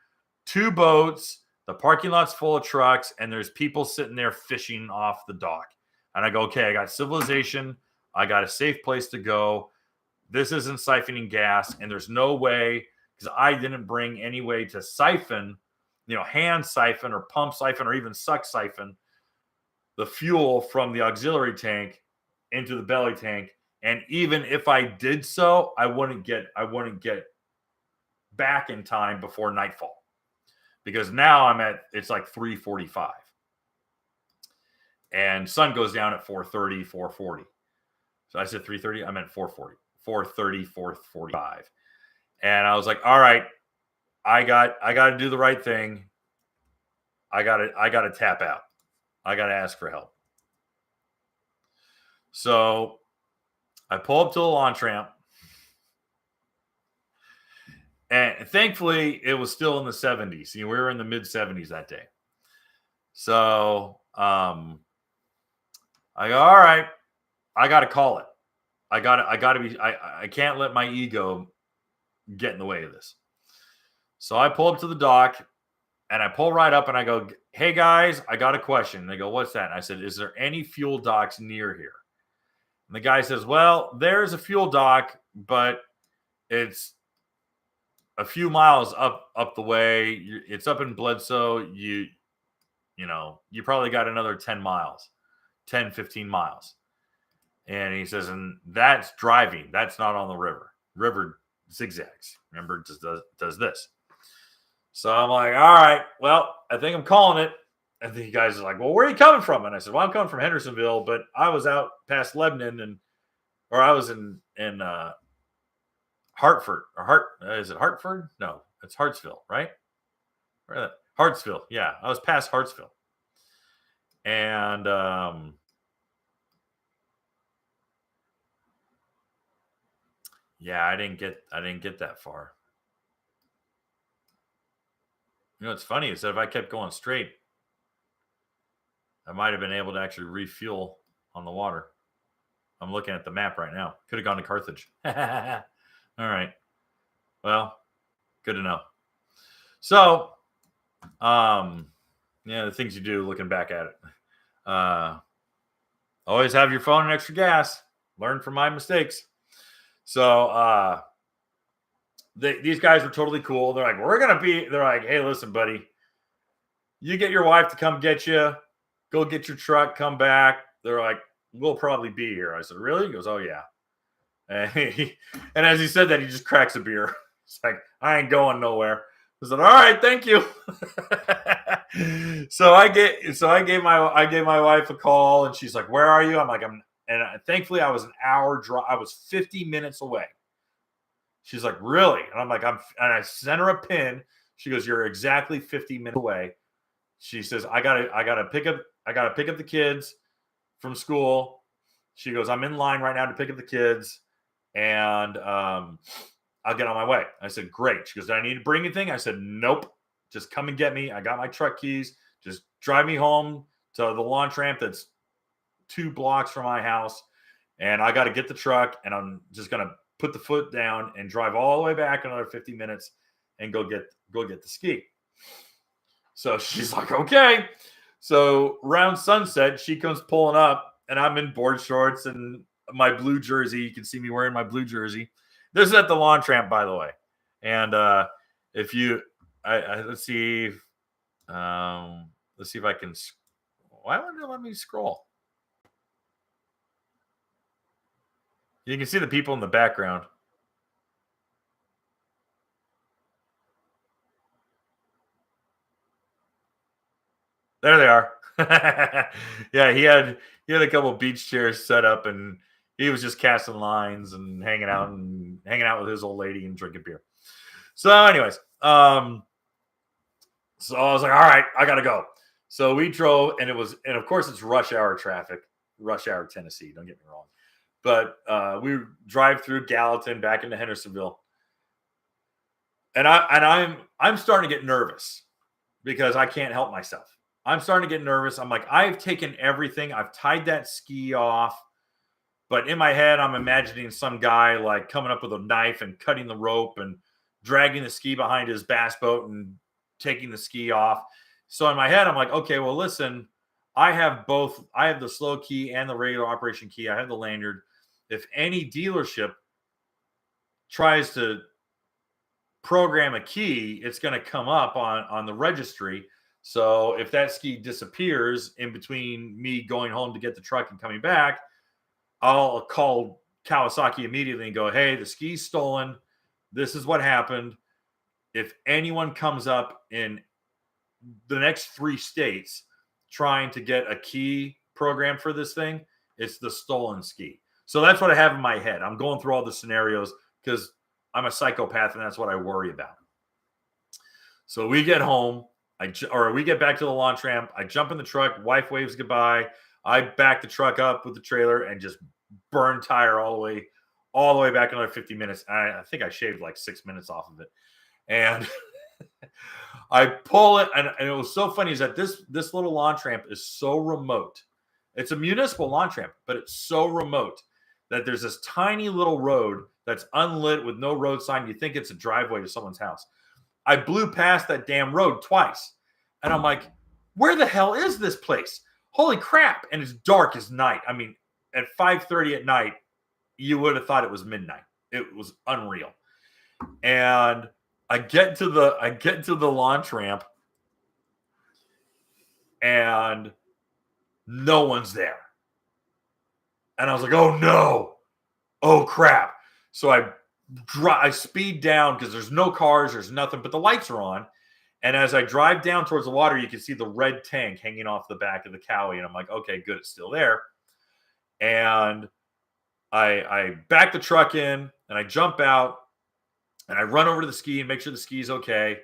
2 boats, the parking lot's full of trucks, and there's people sitting there fishing off the dock. And I go, okay, I got civilization. I got a safe place to go. This isn't siphoning gas, and there's no way because I didn't bring any way to siphon, hand siphon or pump siphon or even suck siphon the fuel from the auxiliary tank into the belly tank. And even if I did so, I wouldn't get back in time before nightfall, because now it's like 3:45 and sun goes down at 4:30, 4:40. So I said 3:30, I meant 4:40, 4:30, 4:45. And I was like, all right, I got to do the right thing. I got to tap out. I got to ask for help. So I pull up to the launch ramp, and thankfully it was still in the 70s. We were in the mid 70s that day. So I go, all right, I got to call it. I can't let my ego get in the way of this. So I pull up to the dock, and I pull right up and I go, hey guys, I got a question. And they go, what's that? And I said, is there any fuel docks near here? And the guy says, well, there's a fuel dock, but it's a few miles up the way. It's up in Bledsoe. You probably got another 10 miles, 10, 15 miles. And he says, and that's driving. That's not on the river. River zigzags. Remember, it just does this. So I'm like, all right, well, I think I'm calling it. And the guys are like, well, where are you coming from? And I said, well, I'm coming from Hendersonville, but I was out past Lebanon, or I was in Hartford. Is it Hartford? No, it's Hartsville, right? Hartsville. Yeah, I was past Hartsville. And yeah, I didn't get that far. What's funny is that if I kept going straight, I might have been able to actually refuel on the water. I'm looking at the map right now. Could have gone to Carthage. All right. Well, good to know. So, the things you do looking back at it. Always have your phone and extra gas. Learn from my mistakes. So, these guys were totally cool. They're like, they're like, hey, listen, buddy, you get your wife to come get you. Go get your truck, come back. They're like, we'll probably be here. I said, really? He goes, oh, yeah. And as he said that, he just cracks a beer. It's like, I ain't going nowhere. I said, all right, thank you. So I gave my wife a call, and she's like, where are you? I'm like, thankfully I was an hour drive. I was 50 minutes away. She's like, really? And I'm like, and I sent her a pin. She goes, you're exactly 50 minutes away. She says, I gotta pick up the kids from school. She goes, I'm in line right now to pick up the kids, and I'll get on my way. I said, great. She goes, do I need to bring anything? I said, nope. Just come and get me. I got my truck keys. Just drive me home to the launch ramp that's 2 blocks from my house, and I got to get the truck, and I'm just gonna put the foot down and drive all the way back another 50 minutes and go get the ski. So she's like, okay. So around sunset, she comes pulling up, and I'm in board shorts and my blue jersey. You can see me wearing my blue jersey. This is at the launch ramp, by the way. And let's see if I can. Why won't it let me scroll? You can see the people in the background. There they are. Yeah, he had a couple of beach chairs set up, and he was just casting lines and hanging out with his old lady and drinking beer. So, anyways, so I was like, all right, I gotta go. So we drove, and of course it's rush hour traffic, rush hour Tennessee. Don't get me wrong, but we drive through Gallatin back into Hendersonville, and I'm starting to get nervous because I can't help myself. I'm starting to get nervous. I'm like, I've taken everything. I've tied that ski off. But in my head, I'm imagining some guy like coming up with a knife and cutting the rope and dragging the ski behind his bass boat and taking the ski off. So in my head, I'm like, okay, well, listen, I have both. I have the slow key and the regular operation key. I have the lanyard. If any dealership tries to program a key, it's going to come up on the registry. So if that ski disappears in between me going home to get the truck and coming back, I'll call Kawasaki immediately and go, hey, the ski's stolen. This is what happened. If anyone comes up in the next 3 states trying to get a key program for this thing, it's the stolen ski. So that's what I have in my head. I'm going through all the scenarios because I'm a psychopath and that's what I worry about. So we get home, we get back to the launch ramp. I jump in the truck. Wife waves goodbye. I back the truck up with the trailer and just burn tire all the way back another 50 minutes. I think I shaved like 6 minutes off of it. And I pull it, and it was so funny is that this little launch ramp is so remote. It's a municipal launch ramp, but it's so remote that there's this tiny little road that's unlit with no road sign. You think it's a driveway to someone's house. I blew past that damn road twice, and I'm like, where the hell is this place? Holy crap. And it's dark as night. I mean, at 5:30 at night, you would have thought it was midnight. It was unreal. And I get to the launch ramp and no one's there. And I was like, oh no. Oh crap. So I speed down because there's no cars, there's nothing, but the lights are on. And as I drive down towards the water, you can see the red tank hanging off the back of the Cowie. And I'm like, okay, good, it's still there. And I back the truck in and I jump out and I run over to the ski and make sure the ski's okay.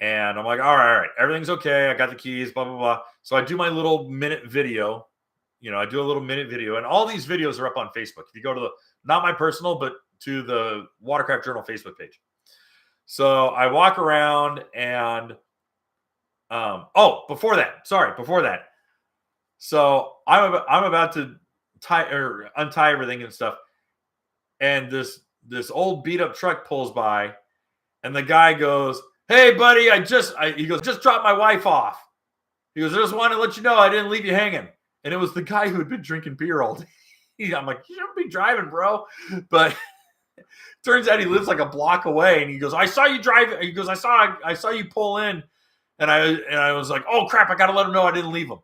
And I'm like, all right, everything's okay. I got the keys, blah, blah, blah. So I do my little minute video. I do a little minute video. And all these videos are up on Facebook. If you go to not my personal, but to the Watercraft Journal Facebook page. So I walk around and, before that. So I'm about to untie everything and stuff. And this old beat up truck pulls by and the guy goes, hey buddy, he goes, just dropped my wife off. He goes, I just wanted to let you know I didn't leave you hanging. And it was the guy who had been drinking beer all day. I'm like, you shouldn't be driving, bro. But turns out he lives like a block away. And he goes, I saw you drive. He goes, I saw you pull in. And I was like, oh crap, I got to let him know I didn't leave him.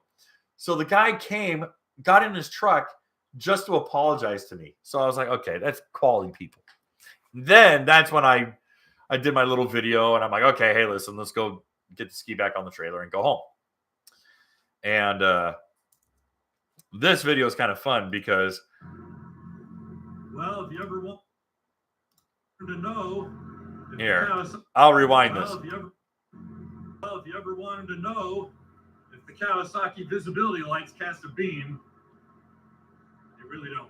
So the guy came, got in his truck just to apologize to me. So I was like, okay, that's quality people. Then that's when I did my little video and I'm like, okay, hey, listen, let's go get the ski back on the trailer and go home. And this video is kind of fun because, well, if you ever want to know, here, I'll rewind this. If you ever wanted to know if the Kawasaki visibility lights cast a beam, they really don't.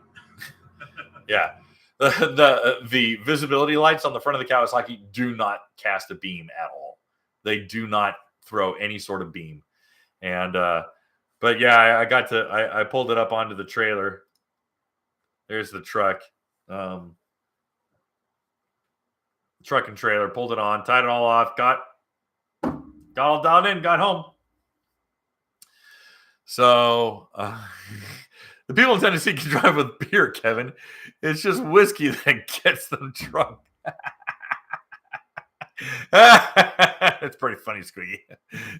Yeah. The visibility lights on the front of the Kawasaki do not cast a beam at all. They do not throw any sort of beam. And but yeah, I pulled it up onto the trailer. There's the truck. Truck and trailer, pulled it on, tied it all off, got all dialed in, got home. So the people in Tennessee can drive with beer, Kevin. It's just whiskey that gets them drunk. It's pretty funny, Squeaky.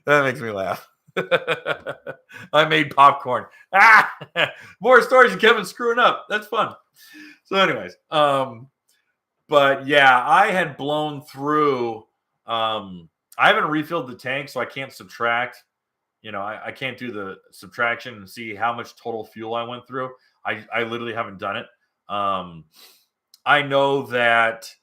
That makes me laugh. I made popcorn. More stories of Kevin screwing up. That's fun. So anyways, but yeah, I had blown through. I haven't refilled the tank, so I can't subtract. I can't do the subtraction and see how much total fuel I went through. I literally haven't done it. I know that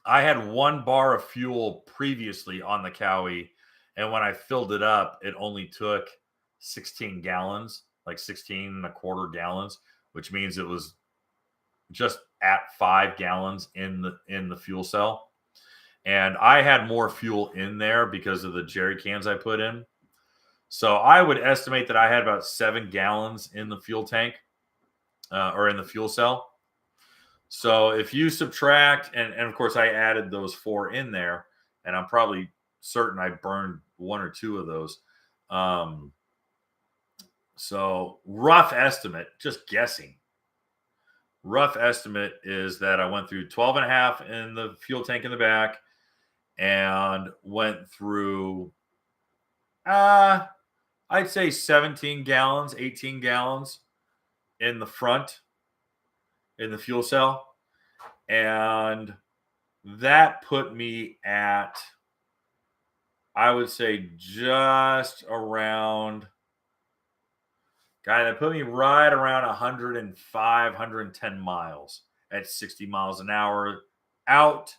I had 1 bar of fuel previously on the Cowie, and when I filled it up, it only took 16 gallons, like 16 and a quarter gallons, which means it was just at 5 gallons in the fuel cell. And I had more fuel in there because of the jerry cans I put in. So I would estimate that I had about 7 gallons in the fuel tank or in the fuel cell. So if you subtract, and of course I added those 4 in there, and I'm probably certain I burned 1 or 2 of those. So rough estimate, just guessing, rough estimate is that I went through 12 and a half in the fuel tank in the back and went through, I'd say 17 gallons, 18 gallons in the front in the fuel cell. And that put me at, I would say, just around, that put me right around 105, 110 miles at 60 miles an hour out,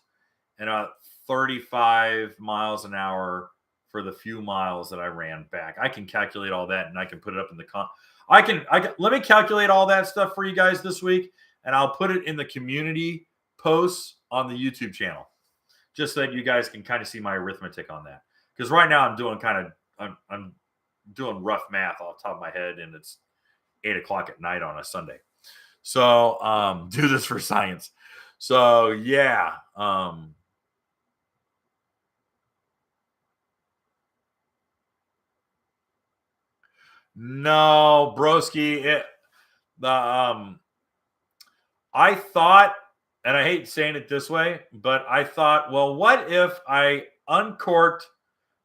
and about 35 miles an hour for the few miles that I ran back. I can calculate all that and I can put it up in the I can let me calculate all that stuff for you guys this week, and I'll put it in the community posts on the YouTube channel, just so that you guys can kind of see my arithmetic on that. Because right now I'm doing I'm doing rough math off the top of my head, and it's 8 o'clock at night on a Sunday. So do this for science. So yeah. No, broski. I thought, and I hate saying it this way, but I thought, well, what if I uncorked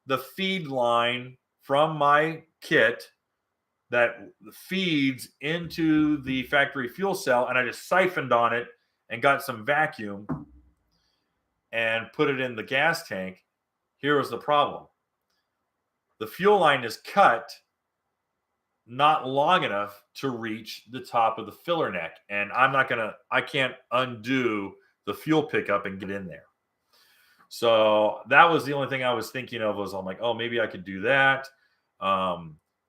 the feed line from my kit that feeds into the factory fuel cell, and I just siphoned on it and got some vacuum and put it in the gas tank. Here was the problem. The fuel line is cut not long enough to reach the top of the filler neck, and I can't undo the fuel pickup and get in there. So that was the only thing I was thinking of, was I'm like, oh, maybe I could do that.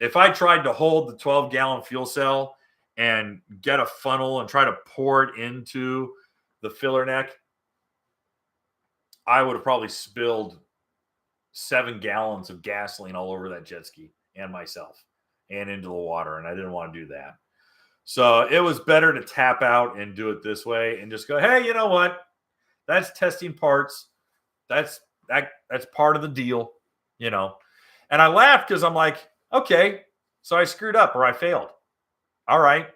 If I tried to hold the 12-gallon fuel cell and get a funnel and try to pour it into the filler neck, I would have probably spilled 7 gallons of gasoline all over that jet ski and myself and into the water, and I didn't want to do that. So it was better to tap out and do it this way and just go, hey, you know what? That's testing parts. That's part of the deal, you know. And I laughed because I'm like, okay, so I screwed up or I failed. All right.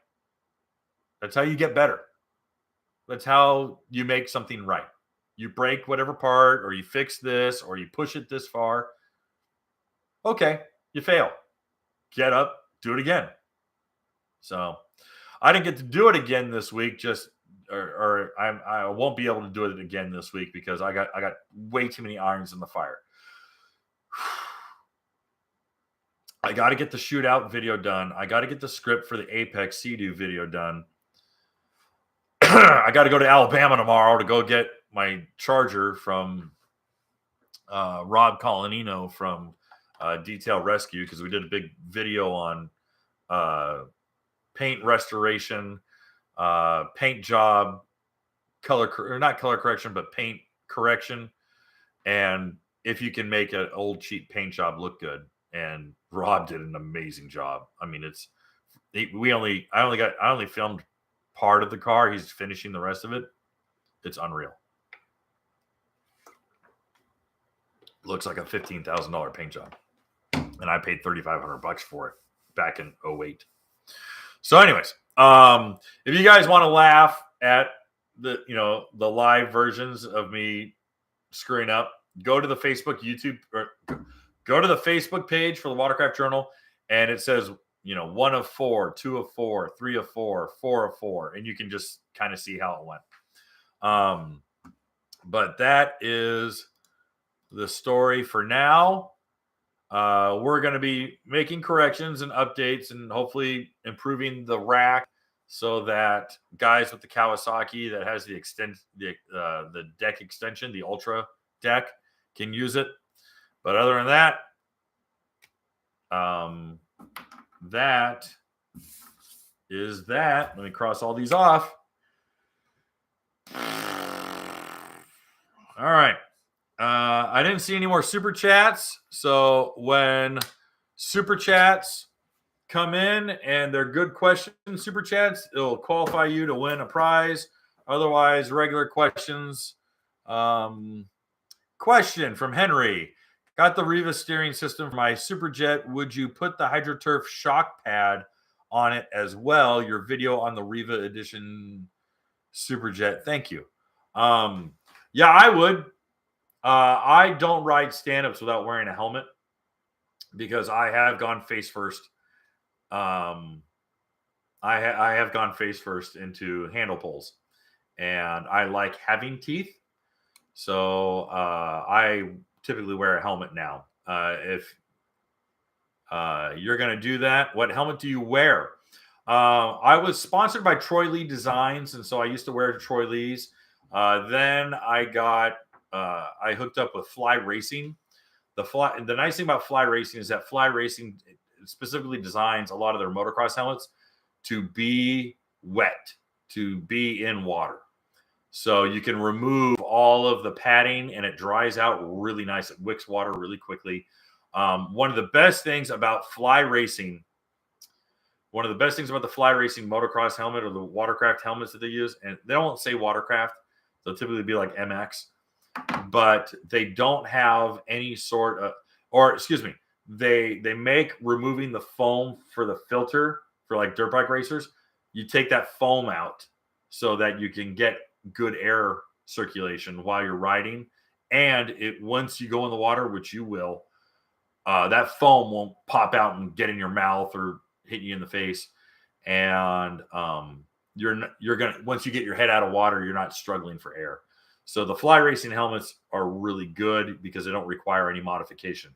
That's how you get better. That's how you make something right. You break whatever part, or you fix this, or you push it this far. Okay, you fail. Get up, do it again. So I didn't get to do it again this week, I won't be able to do it again this week because I got way too many irons in the fire. I got to get the shootout video done. I got to get the script for the Apex Sea-Doo video done. I got to go to Alabama tomorrow to go get my charger from Rob Colanino from Detail Rescue, because we did a big video on paint restoration, paint job, not color correction, but paint correction, and if you can make an old cheap paint job look good. And Rob did an amazing job. I mean, I only filmed part of the car. He's finishing the rest of it. It's unreal. Looks like a $15,000 paint job, and I paid $3,500 for it back in 2008. So anyways, if you guys want to laugh at the live versions of me screwing up, go to the Facebook page for the Watercraft Journal, and it says 1 of 4, 2 of 4, 3 of 4, 4 of 4, and you can just kind of see how it went. But that is the story for now. We're going to be making corrections and updates and hopefully improving the rack so that guys with the Kawasaki that has the deck extension, the Ultra deck, can use it. But other than that, that is that. Let me cross all these off. All right. I didn't see any more super chats. So when super chats come in and they're good question super chats, it'll qualify you to win a prize. Otherwise, regular questions. Question from Henry. Got the Riva steering system for my Superjet. Would you put the HydroTurf shock pad on it as well? Your video on the Riva edition Superjet. Thank you. Yeah, I would. I don't ride stand-ups without wearing a helmet because I have gone face first. I have gone face first into handle pulls, and I like having teeth. So I typically wear a helmet now. If you're going to do that, what helmet do you wear? I was sponsored by Troy Lee Designs, and so I used to wear Troy Lee's. Then I hooked up with Fly Racing. The nice thing about Fly Racing is that Fly Racing specifically designs a lot of their motocross helmets to be wet, to be in water. So you can remove all of the padding and it dries out really nice. It wicks water really quickly. One of the best things about the Fly Racing motocross helmet or the Watercraft helmets that they use, and they don't say Watercraft, they'll typically be like MX, but they don't have any sort of, or excuse me, they make removing the foam for the filter for like dirt bike racers. You take that foam out so that you can get good air circulation while you're riding, and once you go in the water, which you will, that foam won't pop out and get in your mouth or hit you in the face, and you're gonna, once you get your head out of water, you're not struggling for air. So the Fly Racing helmets are really good because they don't require any modification.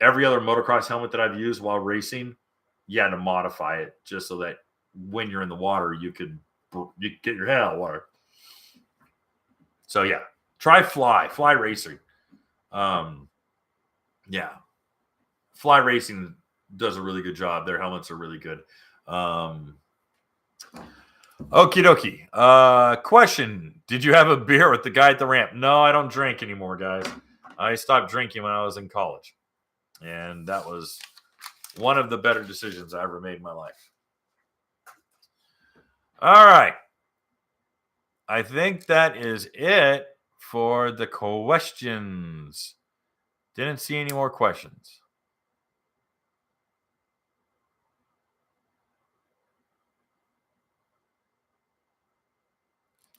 Every other motocross helmet that I've used while racing, you had to modify it just so that when you're in the water, you could get your head out of water. So yeah, try Fly Racing. Yeah, Fly Racing does a really good job. Their helmets are really good. Okie dokie. Question: did you have a beer with the guy at the ramp? No, I don't drink anymore, guys. I stopped drinking when I was in college, and that was one of the better decisions I ever made in my life. All right. I think that is it for the questions. Didn't see any more questions.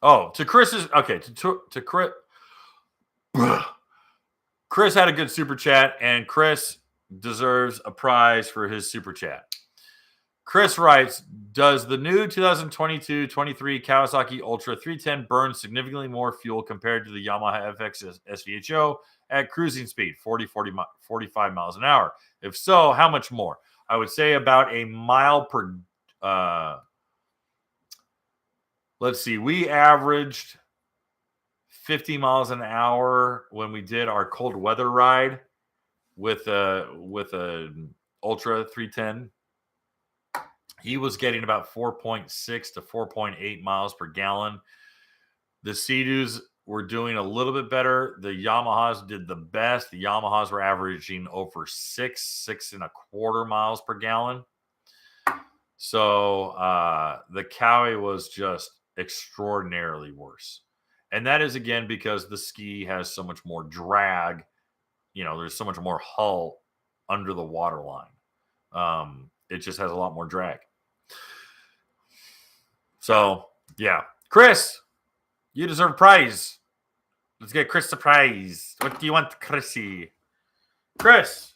Oh, to Chris's, okay, to Chris. Chris had a good super chat, and Chris deserves a prize for his super chat. Chris writes, does the new 2022-23 Kawasaki Ultra 310 burn significantly more fuel compared to the Yamaha FX SVHO at cruising speed, 45 miles an hour? If so, how much more? I would say about a mile per, let's see, we averaged 50 miles an hour when we did our cold weather ride with a Ultra 310. He was getting about 4.6 to 4.8 miles per gallon. The Sea-Doos were doing a little bit better. The Yamahas did the best. The Yamahas were averaging over 6.25 miles per gallon. So the Cowie was just extraordinarily worse. And that is, again, because the ski has so much more drag. You know, there's so much more hull under the waterline. It just has a lot more drag. So, yeah. Chris, you deserve a prize. Let's get Chris a prize. What do you want, Chrissy? Chris,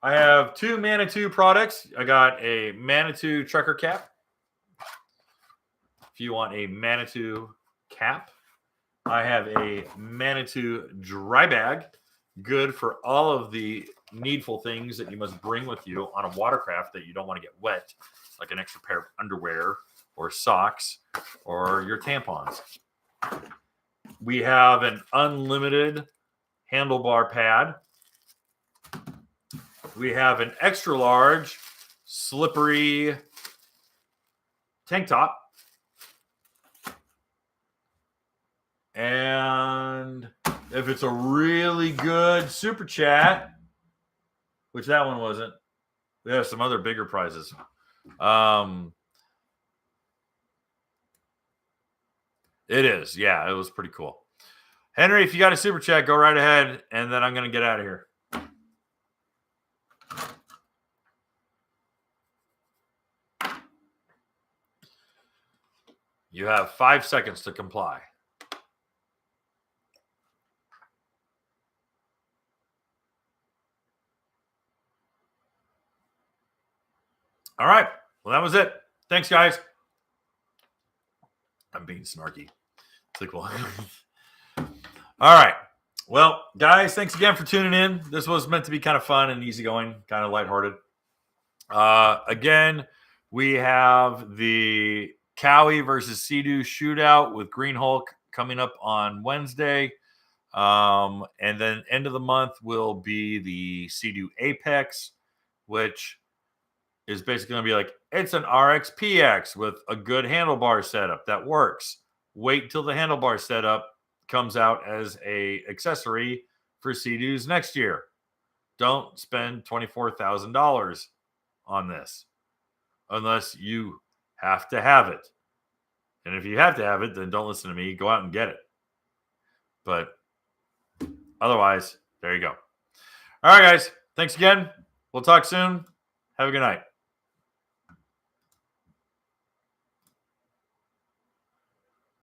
I have 2 Manitou products. I got a Manitou trucker cap. If you want a Manitou cap, I have a Manitou dry bag. Good for all of the needful things that you must bring with you on a watercraft that you don't want to get wet, like an extra pair of underwear or socks or your tampons. We have an unlimited handlebar pad. We have an extra large slippery tank top. And if it's a really good super chat, which that one wasn't, we have some other bigger prizes. It is. Yeah, it was pretty cool. Henry, if you got a super chat, go right ahead, and then I'm going to get out of here. You have 5 seconds to comply. All right. Well, that was it. Thanks, guys. I'm being snarky. It's like, well. All right. Well, guys, thanks again for tuning in. This was meant to be kind of fun and easygoing, kind of lighthearted. Again, we have the Cowie versus Sea-Doo shootout with Green Hulk coming up on Wednesday. And then end of the month will be the Sea-Doo Apex, which is basically going to be like, it's an RXPX with a good handlebar setup that works. Wait till the handlebar setup comes out as a accessory for Sea-Doos next year. Don't spend $24,000 on this unless you have to have it. And if you have to have it, then don't listen to me. Go out and get it. But otherwise, there you go. All right, guys. Thanks again. We'll talk soon. Have a good night.